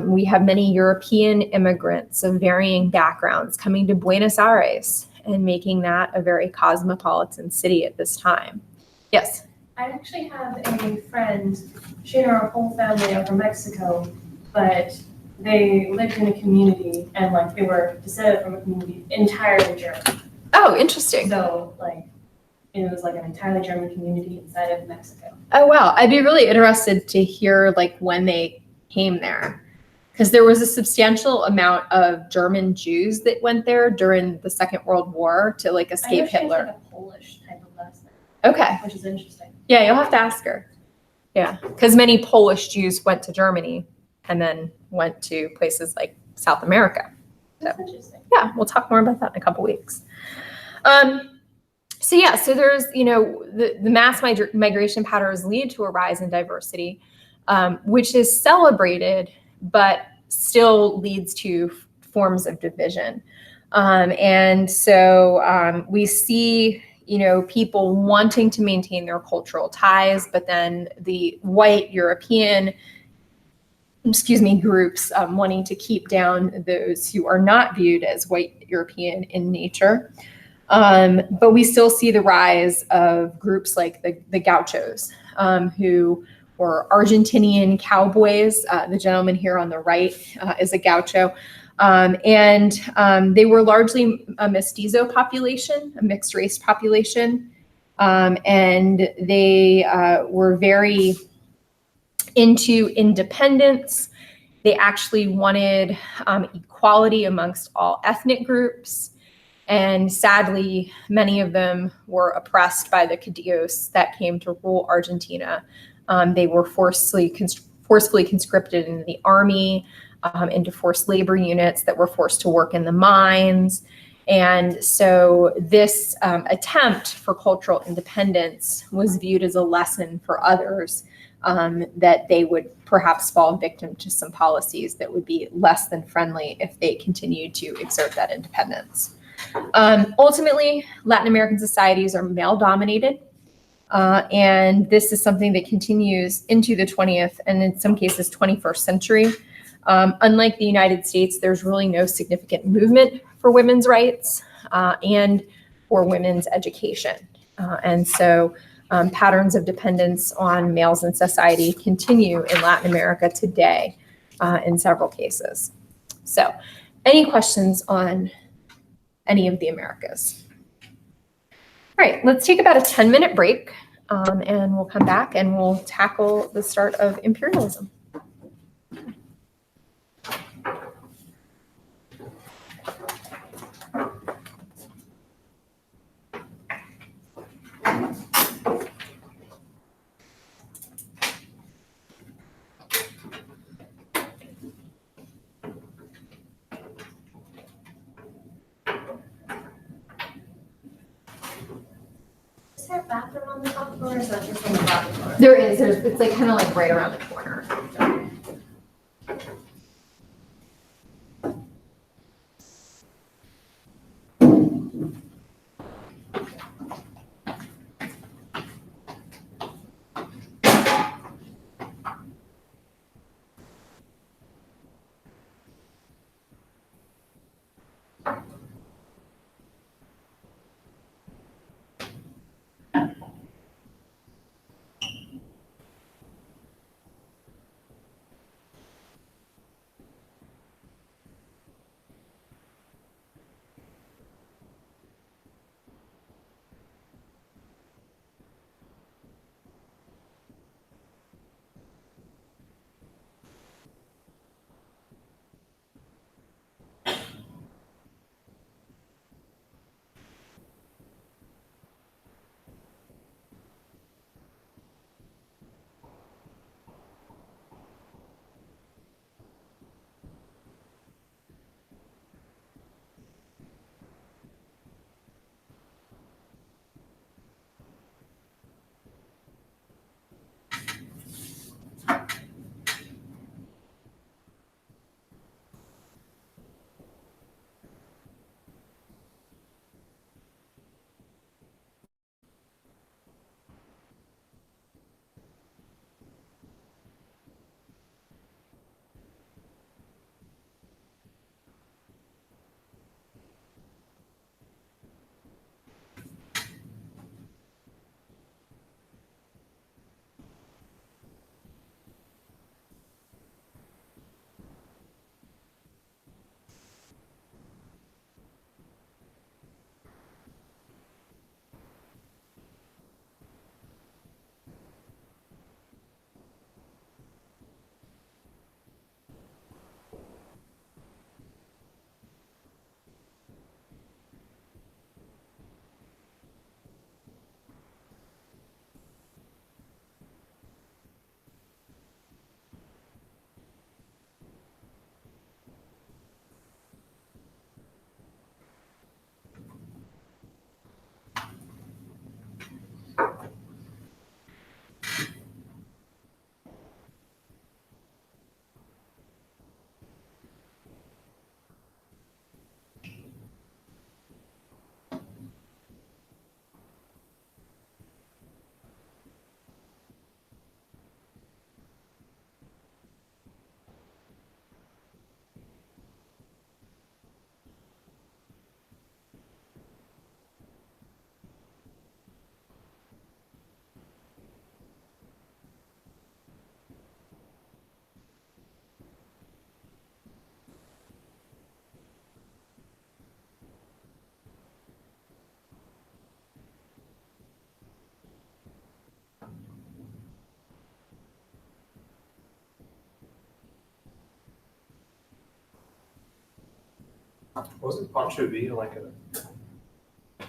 We have many European immigrants of varying backgrounds coming to Buenos Aires and making that a very cosmopolitan city at this time. Yes? I actually have a friend, she and her whole family are from Mexico, but they lived in a community and like they were descended from a community entirely German. Oh, interesting. So like it was like an entirely German community inside of Mexico. Oh, wow. I'd be really interested to hear like when they came there, because there was a substantial amount of German Jews that went there during the Second World War to like escape Hitler. Like a Polish type of last name, Okay. which is interesting. Yeah, you'll have to ask her. Yeah, because many Polish Jews went to Germany and then went to places like South America. That's interesting. Yeah, we'll talk more about that in a couple weeks. So there's, the mass migration patterns lead to a rise in diversity, which is celebrated, but still leads to forms of division. We see, people wanting to maintain their cultural ties, but then the white European groups wanting to keep down those who are not viewed as white European in nature. But we still see the rise of groups like the Gauchos, who were Argentinian cowboys. The gentleman here on the right is a Gaucho. They were largely a mestizo population, a mixed race population. And they were very into independence. They actually wanted equality amongst all ethnic groups. And sadly, many of them were oppressed by the Caudillos that came to rule Argentina. They were forcefully conscripted into the army, into forced labor units that were forced to work in the mines. And so this attempt for cultural independence was viewed as a lesson for others, that they would perhaps fall victim to some policies that would be less than friendly if they continued to exert that independence. Ultimately, Latin American societies are male-dominated, and this is something that continues into the 20th and in some cases 21st century. Unlike the United States, there's really no significant movement for women's rights and for women's education. Patterns of dependence on males in society continue in Latin America today in several cases. So, any questions on any of the Americas? All right, let's take about a 10-minute break and we'll come back and we'll tackle the start of imperialism. Is there a bathroom on the top floor or is that just on the bottom floor? It's like kind of like right around the corner. Wasn't Pancho Villa like a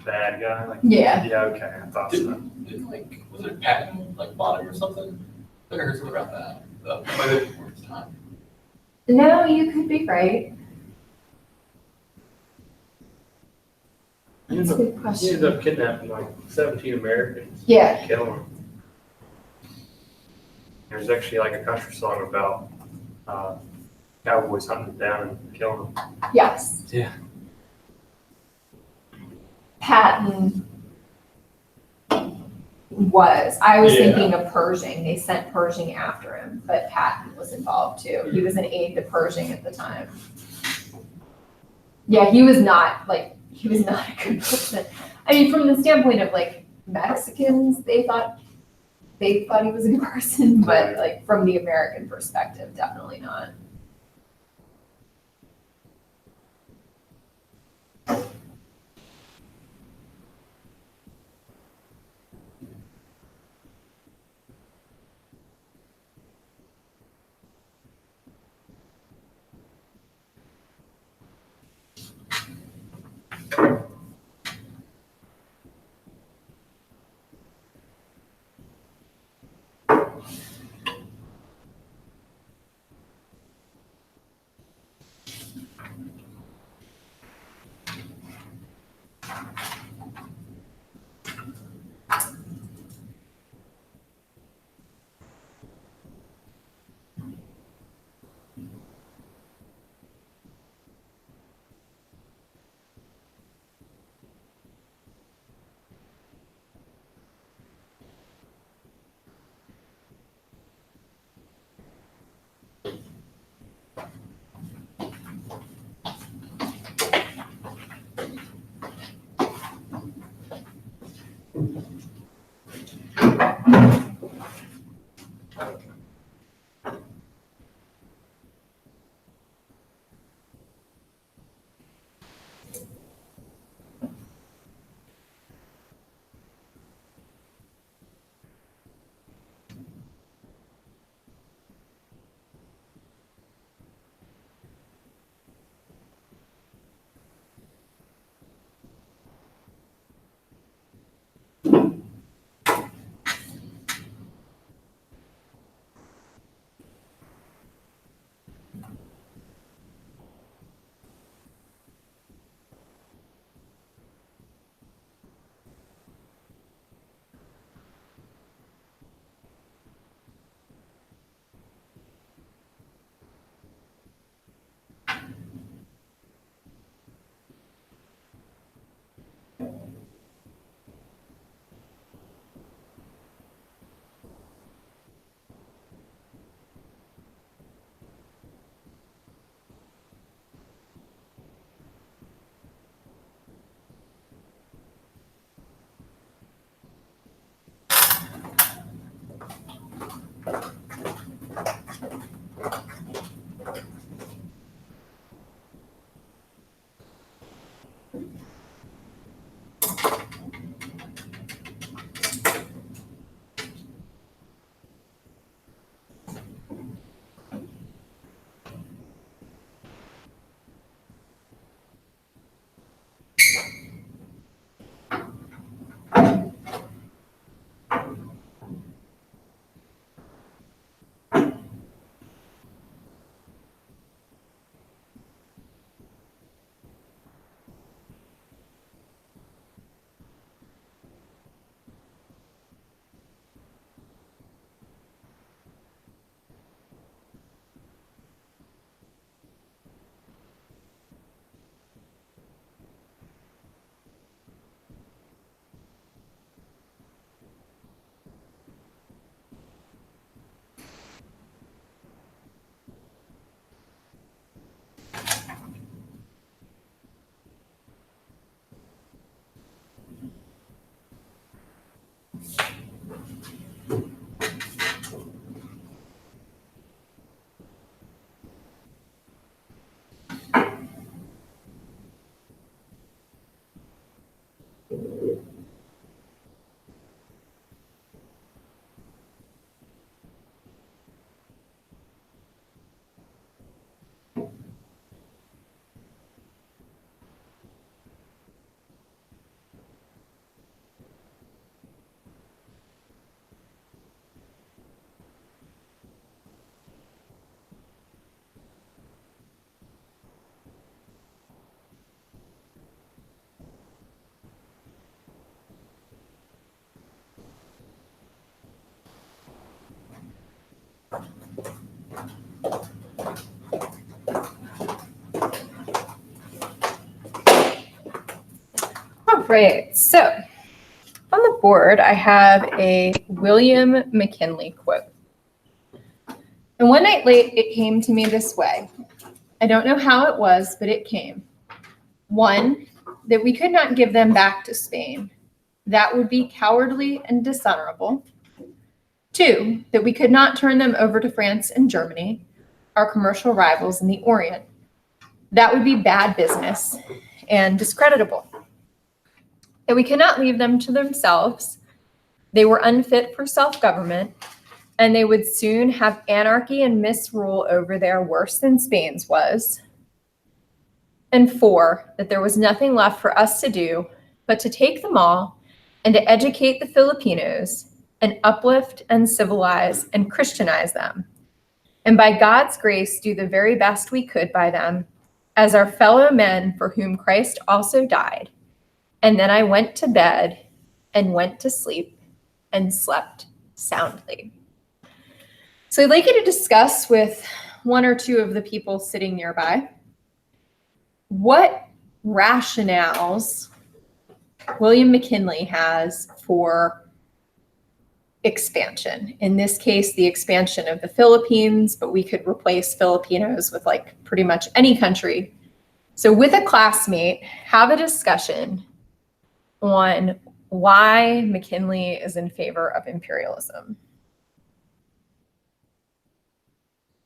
bad guy? Like, Yeah. yeah, okay, I thought so. Didn't like, was it Patton, like bought him or something? I heard something about that, but might have been before his time. No, you could be right. That's a good He question. ended up kidnapping like 17 Americans. Yeah. Killing them. There's actually like a country song about cowboys hunting them down and killing them. Yes. Yeah. Patton I was Yeah. thinking of Pershing. They sent Pershing after him, but Patton was involved too. He was an aide to Pershing at the time. Yeah, he was not a good person. I mean, from the standpoint of like Mexicans, they thought he was a good person, but like from the American perspective, definitely not. All right, so on the board, I have a William McKinley quote. And one night late, it came to me this way. I don't know how it was, but it came. One, that we could not give them back to Spain. That would be cowardly and dishonorable. Two, that we could not turn them over to France and Germany, our commercial rivals in the Orient. That would be bad business and discreditable. That we cannot leave them to themselves. They were unfit for self-government, and they would soon have anarchy and misrule over there worse than Spain's was. And four, that there was nothing left for us to do but to take them all and to educate the Filipinos and uplift and civilize and Christianize them. And by God's grace, do the very best we could by them as our fellow men for whom Christ also died. And then I went to bed and went to sleep and slept soundly. So I'd like you to discuss with one or two of the people sitting nearby what rationales William McKinley has for expansion. In this case, the expansion of the Philippines, but we could replace Filipinos with like pretty much any country. So with a classmate, have a discussion on why McKinley is in favor of imperialism.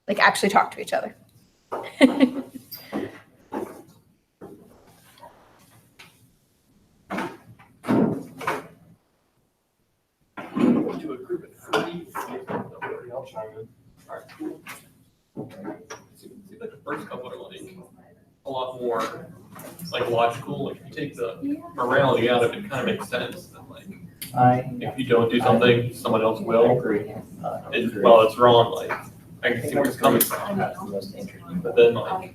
Like actually talk to each other. To a group of three. I'll chime in. Alright, cool. Seems like the first couple are like a lot more psychological. Like if you take the morality out of it, it kind of makes sense. That like if you don't do something, someone else will. agree. Well, it's wrong. Like I can see where it's coming from. That's the most interesting. But then like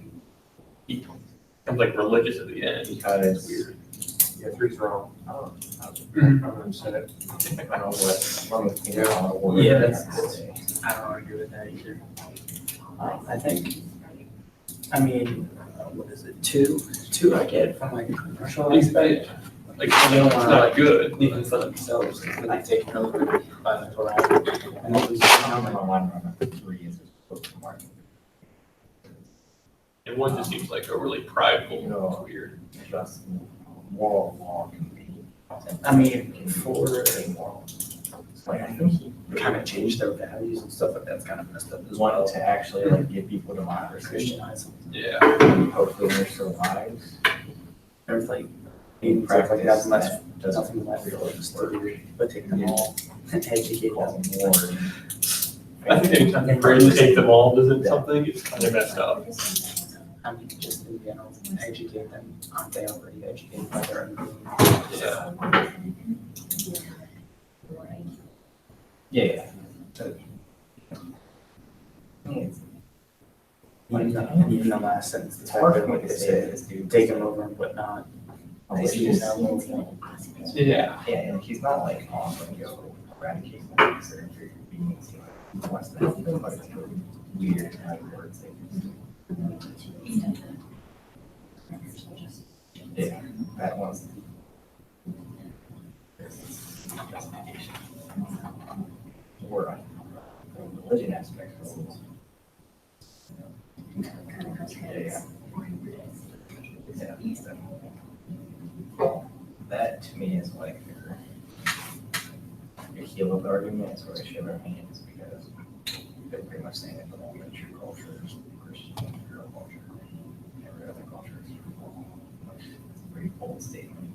he becomes like religious at the end. Because Weird. Yeah, three's wrong. Mhm. I'm gonna say it. I don't know what, one of the things I wanna work Yeah, on that's- today. I don't agree with that either. I think, I mean, what is it, two I get from like a commercial aspect. Like They don't it's wanna not like good. leave them for themselves, and like taking over by the Torah. And it was, I don't know why I'm on the three is supposed to mark. And one just seems like overly prideful. No. It's weird. Just moral law can be. I mean, for Moral. Like, I think he kind of changed their values and stuff like that's kind of messed up as well. wanted to actually like give people democracy. Christianize them. Yeah. And hopefully their survives. There's like, In it's like nothing less, that doesn't nothing less really just work. to, but take them all and educate Call them. them war. I think anytime you really take them all doesn't something, it's kind of messed up. I mean, just in general, educate them. Aren't they already educated by their own being? Yeah. Yeah. Even the last sentence, the It's type hard of for me what to they say said, this dude. take them over and whatnot. This They dude- sound little- Yeah. Yeah, and he's not like awesome, yo, eradicate certain beings. He wants to help them, but it's really weird how he words it. Yeah, that one's. Justification. Or the religion aspect of it. Yeah. That to me is like your heel of the argument is where I show our hands because they're pretty much saying that the moment true culture is Christian culture, every other culture is it's a pretty bold statement.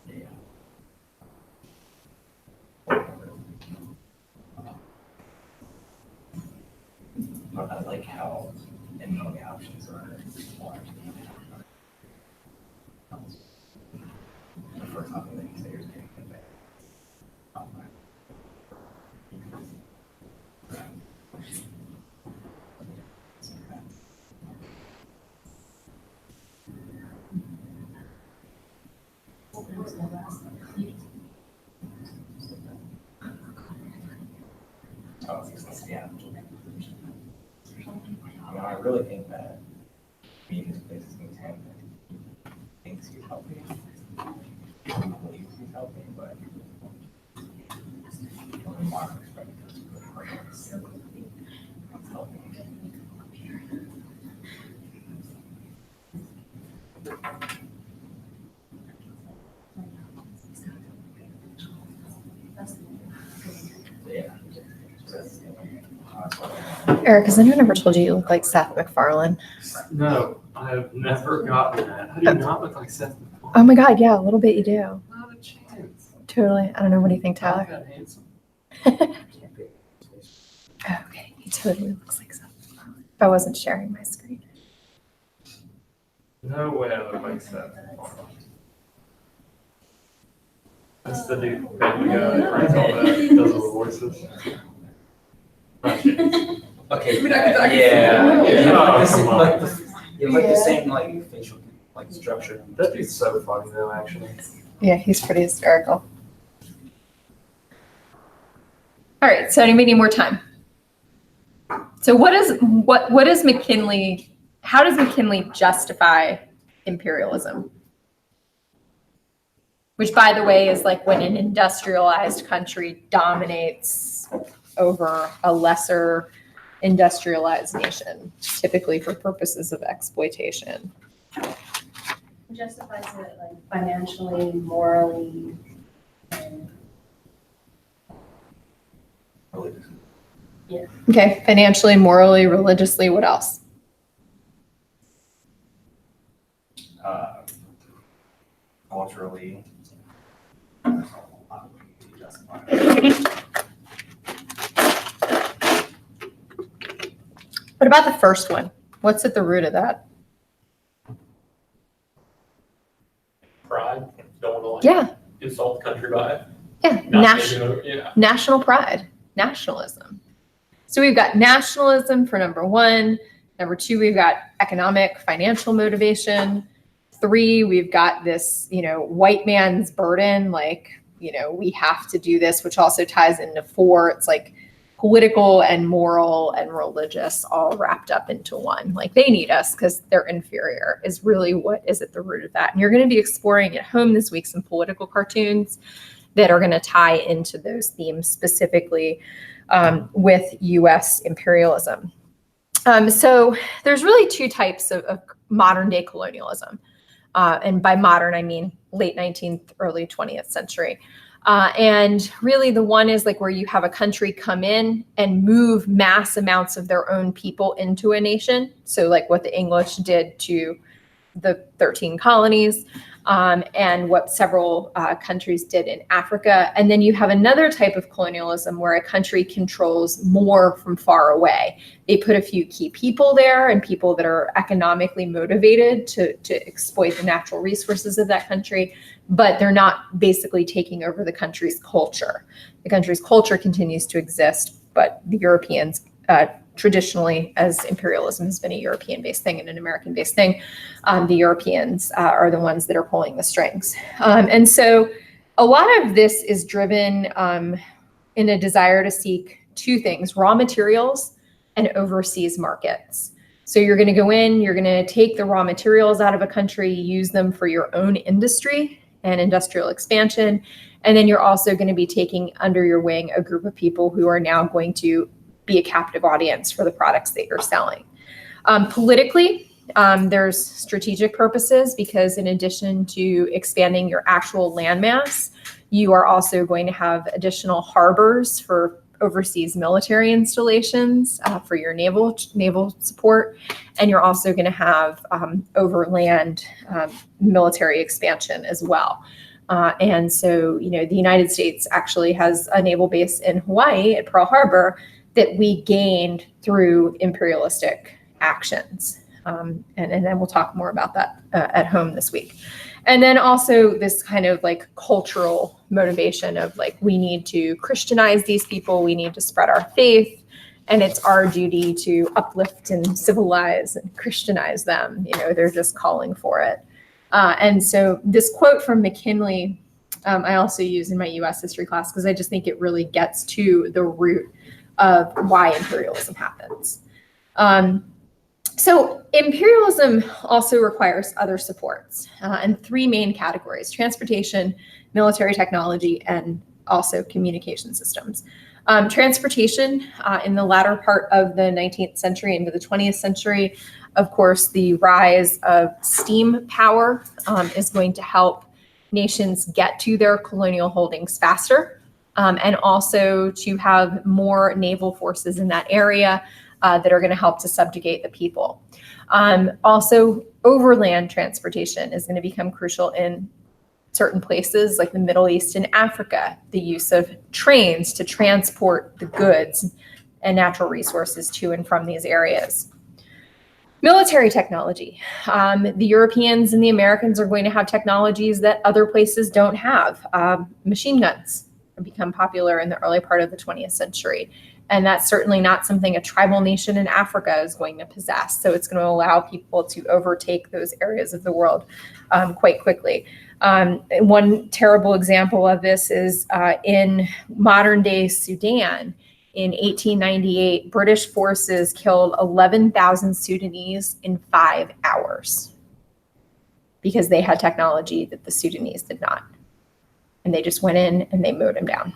Yeah. But I like how many of the options are large. The first time that you say you're getting it back. Yeah. I really think that being this place is intent that he thinks he's helping. He believes he's helping, but from a modern perspective, it's helping. Yeah. Eric, has anyone ever told you you look like Seth MacFarlane? No, I have never gotten that. How do you not look like Seth MacFarlane? Oh my God, yeah, a little bit you do. Not a chance. Totally. I don't know. What do you think, Not Tyler? that handsome. Okay, he totally looks like Seth MacFarlane. If I wasn't sharing my screen. No way I look like Seth MacFarlane. That's the dude from Family Guy that writes all that, does all the voices. Not a chance. Okay. I mean, I can- Yeah. Yeah. Like the- Come on. like the- You have like the same like facial like structure. That dude's so funny though, actually. Yeah, he's pretty hysterical. All right, so anybody need more time? So what is McKinley, how does McKinley justify imperialism? Which, by the way, is like when an industrialized country dominates over a lesser industrialized nation, typically for purposes of exploitation. Justifies it like financially, morally, and Okay, financially, morally, religiously, what else? Culturally. What about the first one? What's at the root of that? Pride, don't want to Yeah, insult the country by it. yeah, Not yeah. national pride, nationalism. So we've got nationalism for number one. Number two, we've got economic, financial motivation. Three, we've got this, white man's burden, like, we have to do this, which also ties into four. It's like political and moral and religious all wrapped up into one. Like they need us because they're inferior is really what is at the root of that. And you're going to be exploring at home this week some political cartoons that are going to tie into those themes specifically with U.S. imperialism. So there's really two types of modern day colonialism. And by modern, I mean late 19th, early 20th century. And really the one is like where you have a country come in and move mass amounts of their own people into a nation. So like what the English did to the 13 colonies and what several countries did in Africa. And then you have another type of colonialism where a country controls more from far away. They put a few key people there and people that are economically motivated to exploit the natural resources of that country, but they're not basically taking over the country's culture. The country's culture continues to exist, but the Europeans traditionally, as imperialism has been a European-based thing and an American-based thing, the Europeans are the ones that are pulling the strings. And so a lot of this is driven in a desire to seek two things: raw materials and overseas markets. So you're going to go in, you're going to take the raw materials out of a country, use them for your own industry and industrial expansion. And then you're also going to be taking under your wing a group of people who are now going to be a captive audience for the products that you're selling. Politically, there's strategic purposes because in addition to expanding your actual landmass, you are also going to have additional harbors for overseas military installations for your naval support. And you're also going to have overland military expansion as well. And so, the United States actually has a naval base in Hawaii at Pearl Harbor that we gained through imperialistic actions. And then we'll talk more about that at home this week. And then also this kind of like cultural motivation of like, we need to Christianize these people, we need to spread our faith, and it's our duty to uplift and civilize and Christianize them. They're just calling for it. And so this quote from McKinley, I also use in my US history class because I just think it really gets to the root of why imperialism happens. So imperialism also requires other supports and three main categories: transportation, military technology, and also communication systems. Transportation in the latter part of the 19th century into the 20th century, of course, the rise of steam power is going to help nations get to their colonial holdings faster, and also to have more naval forces in that area that are going to help to subjugate the people. Also, overland transportation is going to become crucial in certain places like the Middle East and Africa, the use of trains to transport the goods and natural resources to and from these areas. Military technology. The Europeans and the Americans are going to have technologies that other places don't have. Machine guns have become popular in the early part of the 20th century. And that's certainly not something a tribal nation in Africa is going to possess. So it's going to allow people to overtake those areas of the world quite quickly. One terrible example of this is in modern day Sudan. In 1898, British forces killed 11,000 Sudanese in 5 hours because they had technology that the Sudanese did not. And they just went in and they mowed them down.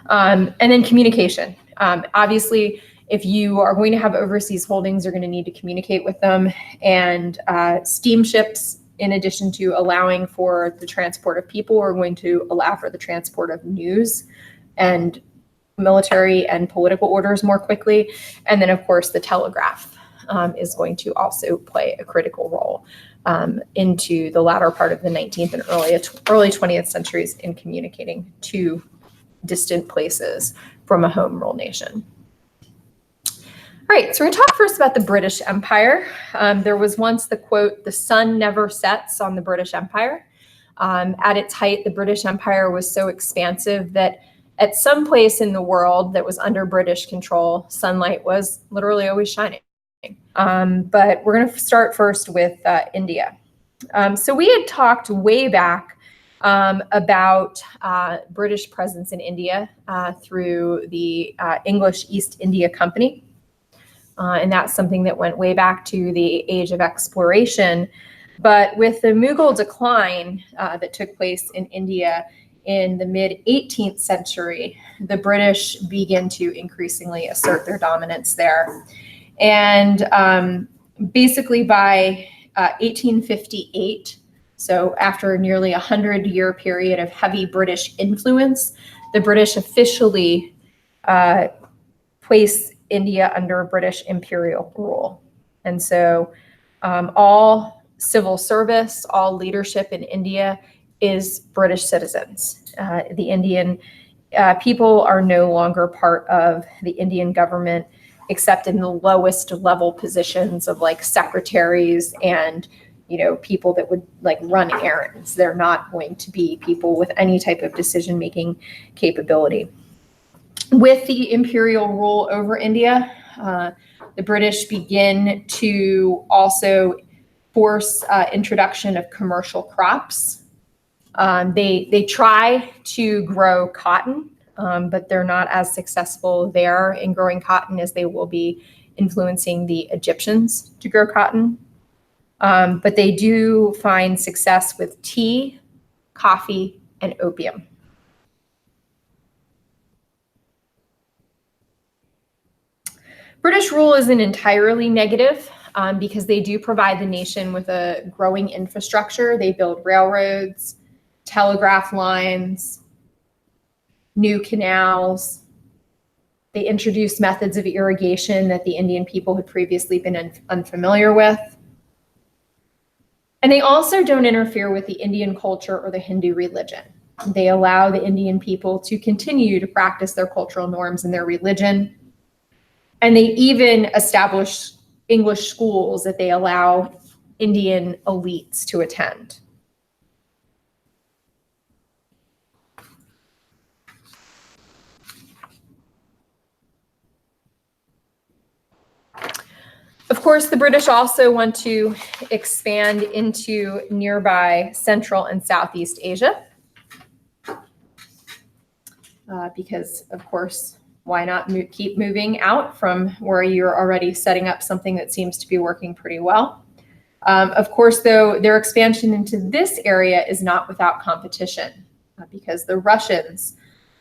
And then communication. Obviously, if you are going to have overseas holdings, you're going to need to communicate with them. And steamships, in addition to allowing for the transport of people, are going to allow for the transport of news and military and political orders more quickly. And then, of course, the telegraph is going to also play a critical role into the latter part of the 19th and early 20th centuries in communicating to distant places from a home rule nation. All right, so we're going to talk first about the British Empire. There was once the quote, "The sun never sets on the British Empire." At its height, the British Empire was so expansive that at some place in the world that was under British control, sunlight was literally always shining. But we're going to start first with India. So we had talked way back about British presence in India through the English East India Company. And that's something that went way back to the age of exploration. But with the Mughal decline that took place in India in the mid-18th century, the British began to increasingly assert their dominance there. And basically by 1858, so after nearly 100-year period of heavy British influence, the British officially placed India under British imperial rule. And so all civil service, all leadership in India is British citizens. The Indian people are no longer part of the Indian government, except in the lowest level positions of like secretaries and people that would like run errands. They're not going to be people with any type of decision-making capability. With the imperial rule over India, the British begin to also force introduction of commercial crops. They try to grow cotton, but they're not as successful there in growing cotton as they will be influencing the Egyptians to grow cotton. But they do find success with tea, coffee, and opium. British rule isn't entirely negative because they do provide the nation with a growing infrastructure. They build railroads, telegraph lines, new canals. They introduce methods of irrigation that the Indian people had previously been unfamiliar with. And they also don't interfere with the Indian culture or the Hindu religion. They allow the Indian people to continue to practice their cultural norms and their religion. And they even establish English schools that they allow Indian elites to attend. Of course, the British also want to expand into nearby Central and Southeast Asia because, of course, why not keep moving out from where you're already setting up something that seems to be working pretty well? Of course, though, their expansion into this area is not without competition because the Russians,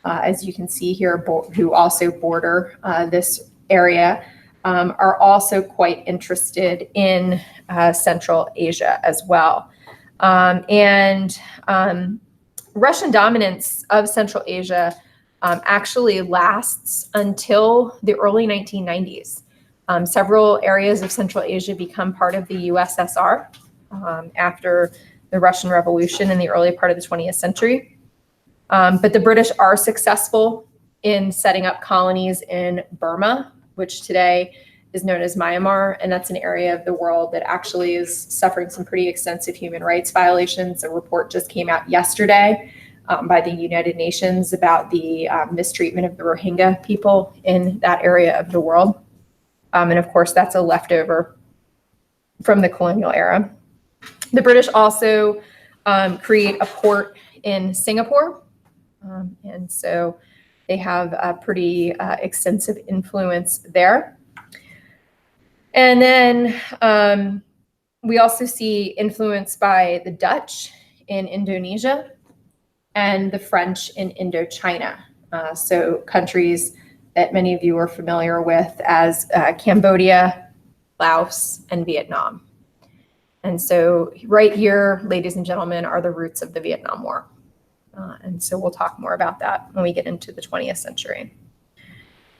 as you can see here, who also border this area, are also quite interested in Central Asia as well. Russian dominance of Central Asia actually lasts until the early 1990s. Several areas of Central Asia become part of the USSR after the Russian Revolution in the early part of the 20th century. But the British are successful in setting up colonies in Burma, which today is known as Myanmar, and that's an area of the world that actually is suffering some pretty extensive human rights violations. A report just came out yesterday by the United Nations about the mistreatment of the Rohingya people in that area of the world. And of course, that's a leftover from the colonial era. The British also create a port in Singapore. And so they have a pretty extensive influence there. And then we also see influence by the Dutch in Indonesia and the French in Indochina. So countries that many of you are familiar with as Cambodia, Laos, and Vietnam. And so right here, ladies and gentlemen, are the roots of the Vietnam War. And so we'll talk more about that when we get into the 20th century.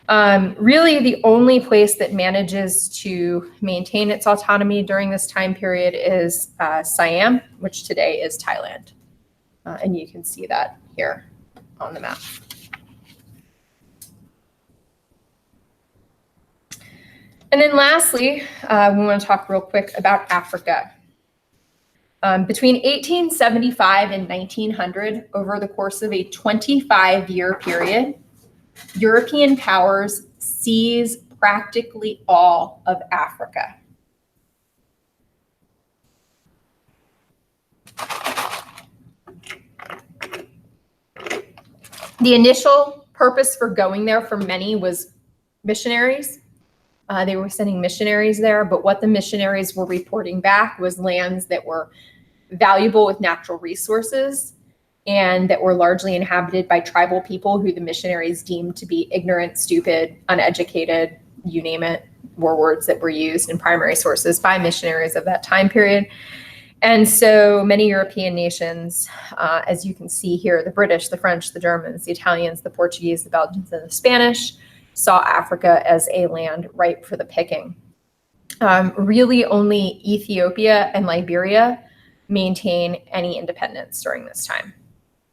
Really, the only place that manages to maintain its autonomy during this time period is Siam, which today is Thailand. And you can see that here on the map. And then lastly, we want to talk real quick about Africa. Between 1875 and 1900, over the course of a 25-year period, European powers seize practically all of Africa. The initial purpose for going there for many was missionaries. They were sending missionaries there, but what the missionaries were reporting back was lands that were valuable with natural resources and that were largely inhabited by tribal people who the missionaries deemed to be ignorant, stupid, uneducated, you name it, were words that were used in primary sources by missionaries of that time period. And so many European nations, as you can see here, the British, the French, the Germans, the Italians, the Portuguese, the Belgians, and the Spanish, saw Africa as a land ripe for the picking. Really only Ethiopia and Liberia maintain any independence during this time,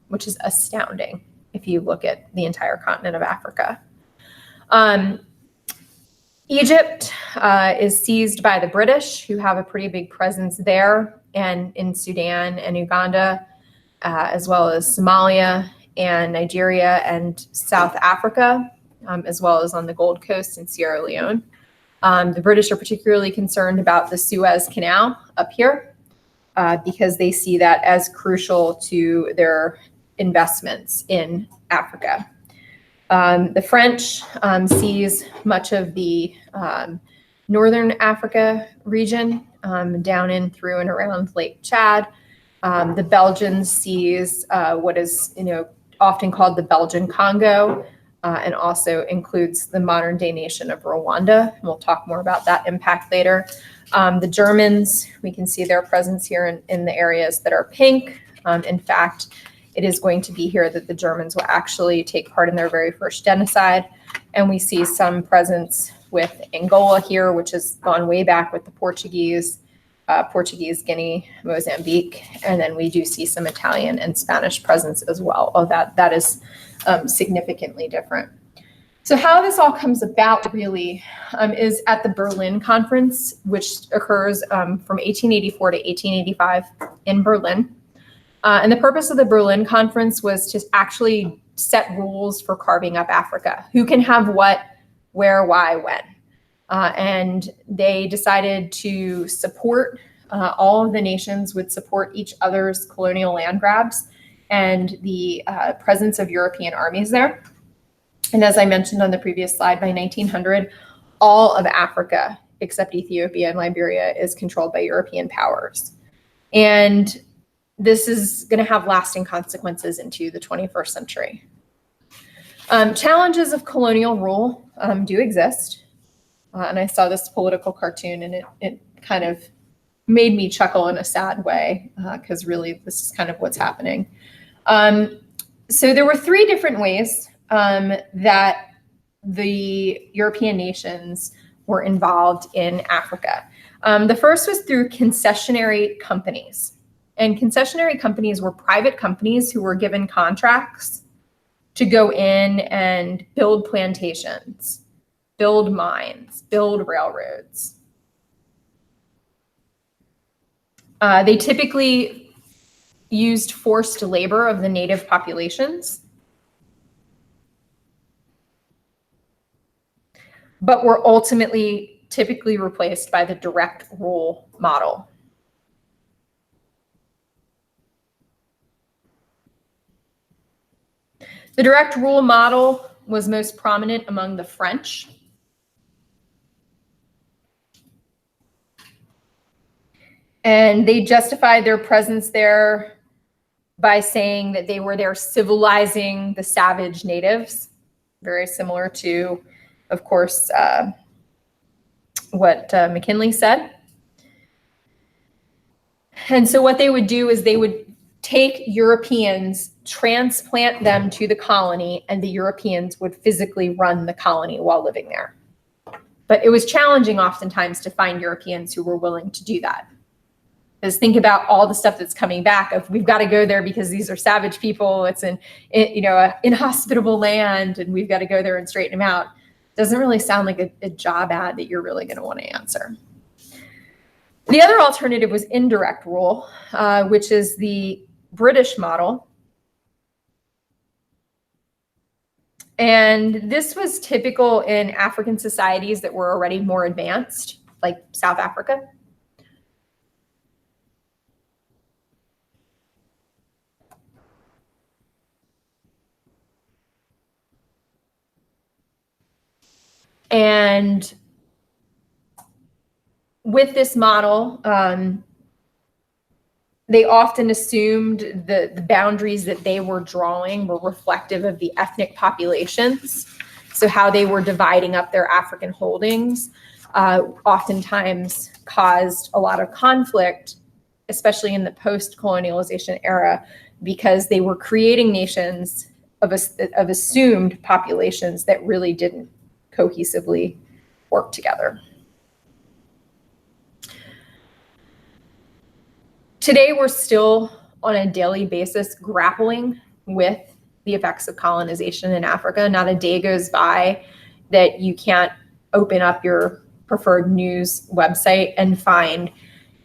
which is astounding if you look at the entire continent of Africa. Egypt is seized by the British, who have a pretty big presence there and in Sudan and Uganda, as well as Somalia and Nigeria and South Africa, as well as on the Gold Coast in Sierra Leone. The British are particularly concerned about the Suez Canal up here because they see that as crucial to their investments in Africa. The French seize much of the northern Africa region down in through and around Lake Chad. The Belgians seize what is often called the Belgian Congo, and also includes the modern day nation of Rwanda. We'll talk more about that impact later. The Germans, we can see their presence here in the areas that are pink. In fact, it is going to be here that the Germans will actually take part in their very first genocide. And we see some presence with Angola here, which has gone way back with the Portuguese, Portuguese Guinea, Mozambique. And then we do see some Italian and Spanish presence as well. Oh, that is significantly different. So how this all comes about really is at the Berlin Conference, which occurs from 1884 to 1885 in Berlin. And the purpose of the Berlin Conference was to actually set rules for carving up Africa. Who can have what, where, why, when. And they decided to support, all of the nations would support each other's colonial land grabs and the presence of European armies there. And as I mentioned on the previous slide, by 1900, all of Africa, except Ethiopia and Liberia, is controlled by European powers. And this is going to have lasting consequences into the 21st century. Challenges of colonial rule do exist. And I saw this political cartoon, and it kind of made me chuckle in a sad way, because really this is kind of what's happening. So there were three different ways that the European nations were involved in Africa. The first was through concessionary companies. And concessionary companies were private companies who were given contracts to go in and build plantations, build mines, build railroads. They typically used forced labor of the native populations, but were ultimately typically replaced by the direct rule model. The direct rule model was most prominent among the French. And they justified their presence there by saying that they were there civilizing the savage natives, very similar to, of course, what McKinley said. And so what they would do is they would take Europeans, transplant them to the colony, and the Europeans would physically run the colony while living there. But it was challenging oftentimes to find Europeans who were willing to do that. Because think about all the stuff that's coming back of, we've got to go there because these are savage people. It's an inhospitable land, and we've got to go there and straighten them out. Doesn't really sound like a job ad that you're really going to want to answer. The other alternative was indirect rule, which is the British model. And this was typical in African societies that were already more advanced, like South Africa. And with this model, they often assumed the boundaries that they were drawing were reflective of the ethnic populations. So how they were dividing up their African holdings oftentimes caused a lot of conflict, especially in the post-colonialization era, because they were creating nations of assumed populations that really didn't cohesively work together. Today, we're still on a daily basis grappling with the effects of colonization in Africa. Not a day goes by that you can't open up your preferred news website and find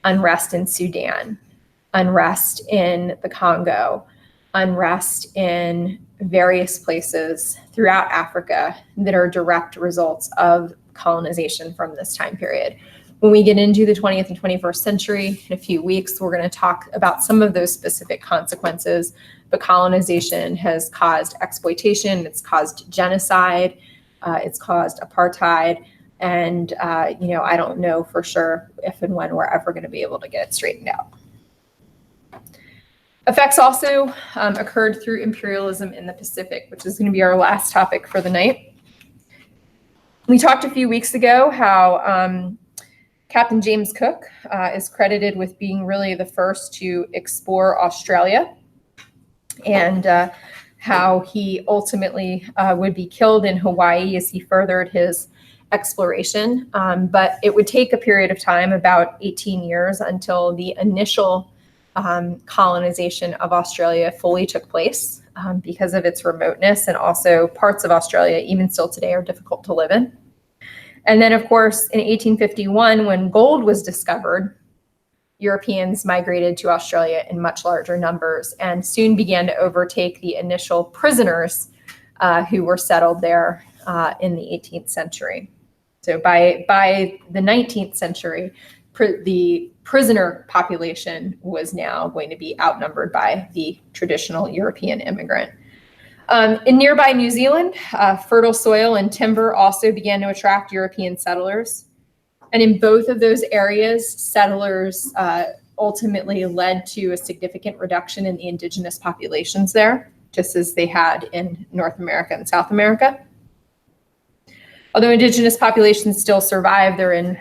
unrest in Sudan, unrest in the Congo, unrest in various places throughout Africa that are direct results of colonization from this time period. When we get into the 20th and 21st century, in a few weeks, we're going to talk about some of those specific consequences. But colonization has caused exploitation, it's caused genocide, it's caused apartheid, and I don't know for sure if and when we're ever going to be able to get it straightened out. Effects also occurred through imperialism in the Pacific, which is going to be our last topic for the night. We talked a few weeks ago how Captain James Cook is credited with being really the first to explore Australia, and how he ultimately would be killed in Hawaii as he furthered his exploration. But it would take a period of time, about 18 years, until the initial colonization of Australia fully took place because of its remoteness, and also parts of Australia, even still today, are difficult to live in. And then, of course, in 1851, when gold was discovered, Europeans migrated to Australia in much larger numbers and soon began to overtake the initial prisoners who were settled there in the 18th century. So by the 19th century, the prisoner population was now going to be outnumbered by the traditional European immigrant. In nearby New Zealand, fertile soil and timber also began to attract European settlers. And in both of those areas, settlers ultimately led to a significant reduction in the indigenous populations there, just as they had in North America and South America. Although indigenous populations still survive, they're in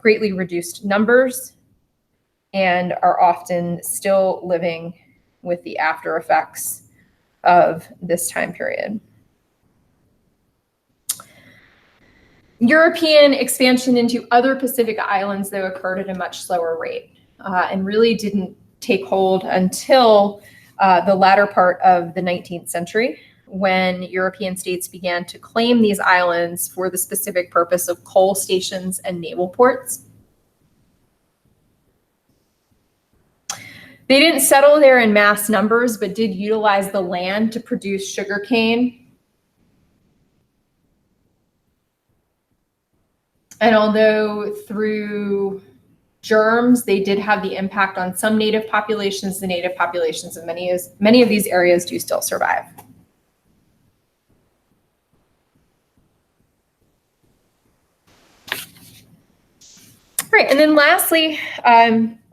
greatly reduced numbers and are often still living with the after effects of this time period. European expansion into other Pacific islands, though, occurred at a much slower rate and really didn't take hold until the latter part of the 19th century, when European states began to claim these islands for the specific purpose of coal stations and naval ports. They didn't settle there in mass numbers, but did utilize the land to produce sugarcane. And although through germs, they did have the impact on some native populations, the native populations of many of these areas do still survive. Right, and then lastly,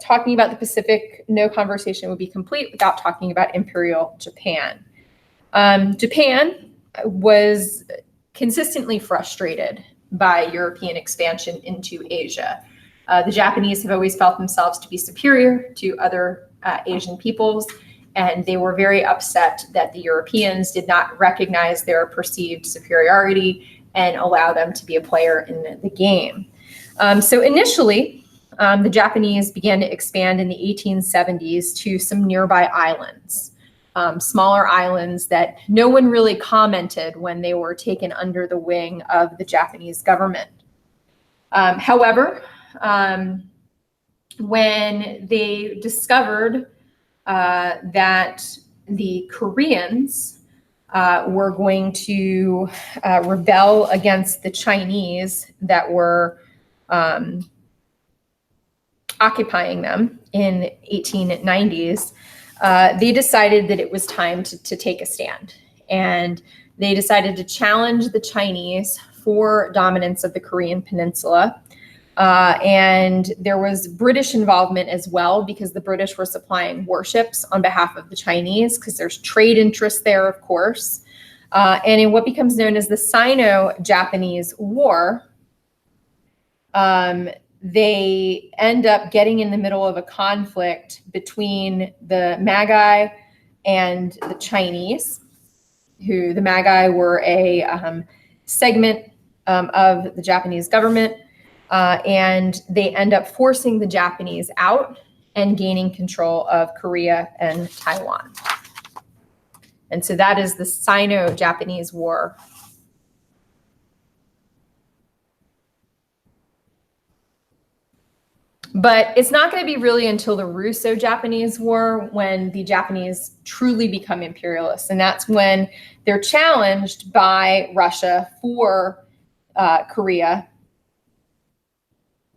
talking about the Pacific, no conversation would be complete without talking about Imperial Japan. Japan was consistently frustrated by European expansion into Asia. The Japanese have always felt themselves to be superior to other Asian peoples, and they were very upset that the Europeans did not recognize their perceived superiority and allow them to be a player in the game. So initially, the Japanese began to expand in the 1870s to some nearby islands, smaller islands that no one really commented when they were taken under the wing of the Japanese government. However, when they discovered that the Koreans were going to rebel against the Chinese that were occupying them in 1890s, they decided that it was time to take a stand. And they decided to challenge the Chinese for dominance of the Korean Peninsula. And there was British involvement as well, because the British were supplying warships on behalf of the Chinese, because there's trade interests there, of course. And in what becomes known as the Sino-Japanese War, they end up getting in the middle of a conflict between the Magai and the Chinese, who the Magai were a segment of the Japanese government, and they end up forcing the Japanese out and gaining control of Korea and Taiwan. And so that is the Sino-Japanese War. But it's not going to be really until the Russo-Japanese War when the Japanese truly become imperialists. And that's when they're challenged by Russia for Korea.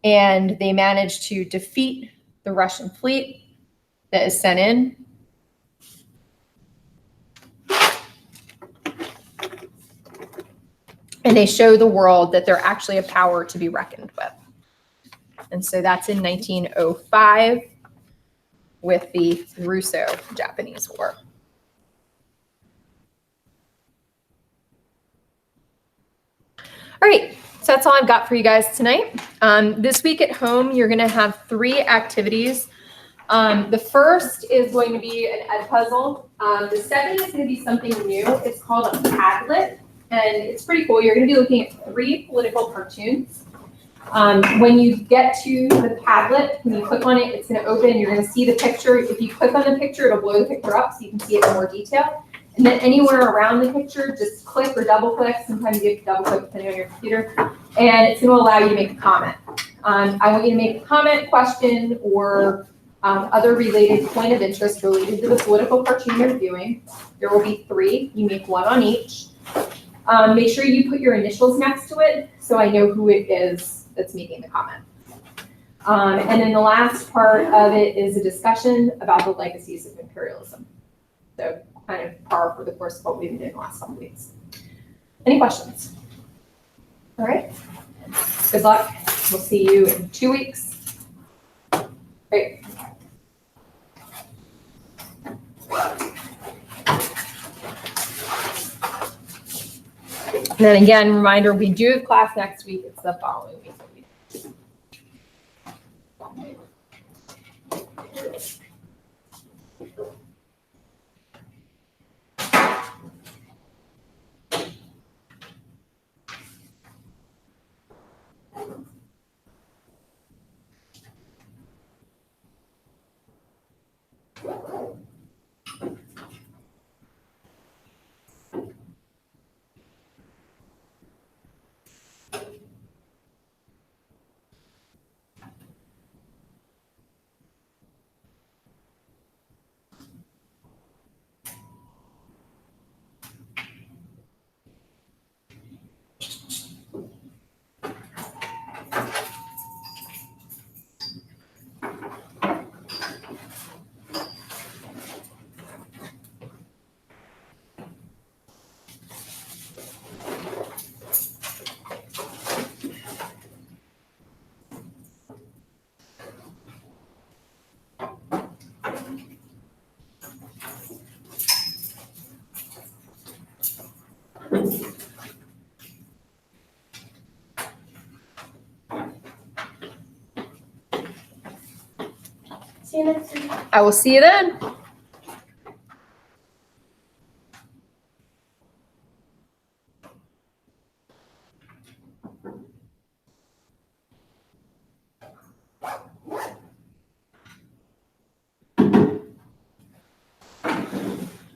And they manage to defeat the Russian fleet that is sent in. And they show the world that they're actually a power to be reckoned with. And so that's in 1905 with the Russo-Japanese War. All right, so that's all I've got for you guys tonight. This week at home, you're going to have 3 activities. The first is going to be an Ed puzzle. The second is going to be something new. It's called a Padlet, and it's pretty cool. You're going to be looking at 3 political cartoons. When you get to the Padlet, when you click on it, it's going to open. You're going to see the picture. If you click on the picture, it'll blow the picture up so you can see it in more detail. And then anywhere around the picture, just click or double click. Sometimes you have to double click depending on your computer. And it's going to allow you to make a comment. I want you to make a comment, question, or other related point of interest related to the political cartoon you're viewing. There will be 3. You make 1 on each. Make sure you put your initials next to it so I know who it is that's making the comment. And then the last part of it is a discussion about the legacies of imperialism. So kind of par for the course of what we've been doing the last couple weeks. Any questions? All right. Good luck. We'll see you in 2 weeks. Great. And then again, reminder, we do have class next week. It's the following week. See you next week. I will see you then.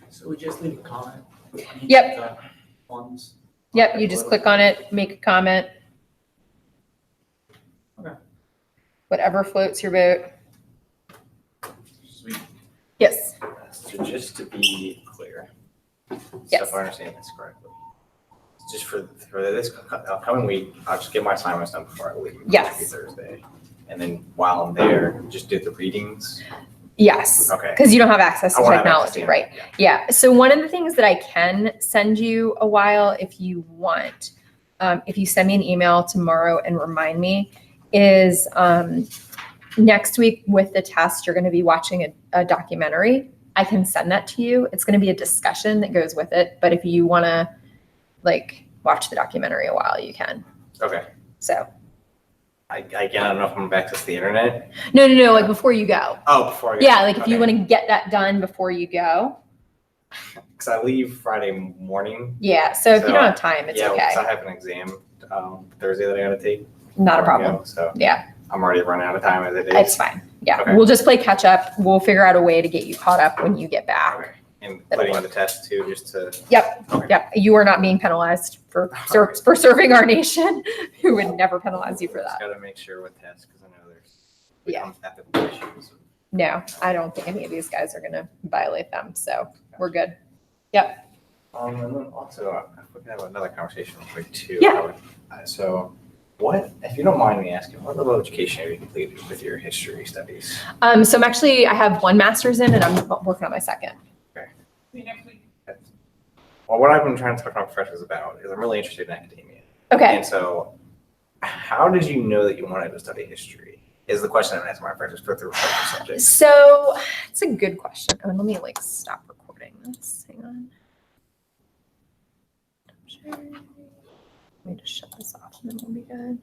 So we just leave a comment? on each Yep. of the Ones. Yep, you just click on it, make a comment. Okay. Whatever floats your boat. Sweet. Yes. So just to be clear, so Yes. if I understand this correctly, just for this upcoming week, I'll just get my assignments done before I leave. Yes. Maybe Thursday. And then while I'm there, just do the readings. Yes. Okay. Because you don't have access to I wanna have access technology, to it, right? yeah. Yeah. So one of the things that I can send you a while if you want, if you send me an email tomorrow and remind me, is next week with the test, you're going to be watching a documentary. I can send that to you. It's going to be a discussion that goes with it. But if you want to like watch the documentary a while, you can. Okay. So Again, I don't know if I'm gonna access the internet. no, like before you go. Oh, before I go. Yeah. Like if you Okay. want to get that done before you go. Because I leave Friday morning. Yeah. So if you So, don't have time, it's Yeah, okay. because I have an exam Thursday that I gotta take. Not a before I problem. go, So Yeah. I'm already running out of time as it is. It's fine. Yeah. Okay. We'll just play catch up. We'll figure out a way to get you caught up when you get back. Okay. And That'll putting in the test too, just to. Yep. Okay. Yep. You are not being penalized for for serving our nation. Who would never penalize you for Just that. gotta make sure with tests, because I know there's. Yeah. becomes ethical issues. No, I don't think any of these guys are going to violate them. So we're good. And then also, we can have another conversation real quick too. Yeah. So what, if you don't mind me asking, what level of education have you completed with your history studies? So I have one master's in and I'm working on my second. Well, what I've been trying to talk to my professors about is I'm really interested in academia. Okay. And so how did you know that you wanted to study history? Is the question I'm asking my professors for the respective subjects. So it's a good question. Oh, let me like stop recording this. Hang on. Let me just shut this off and then we'll be good.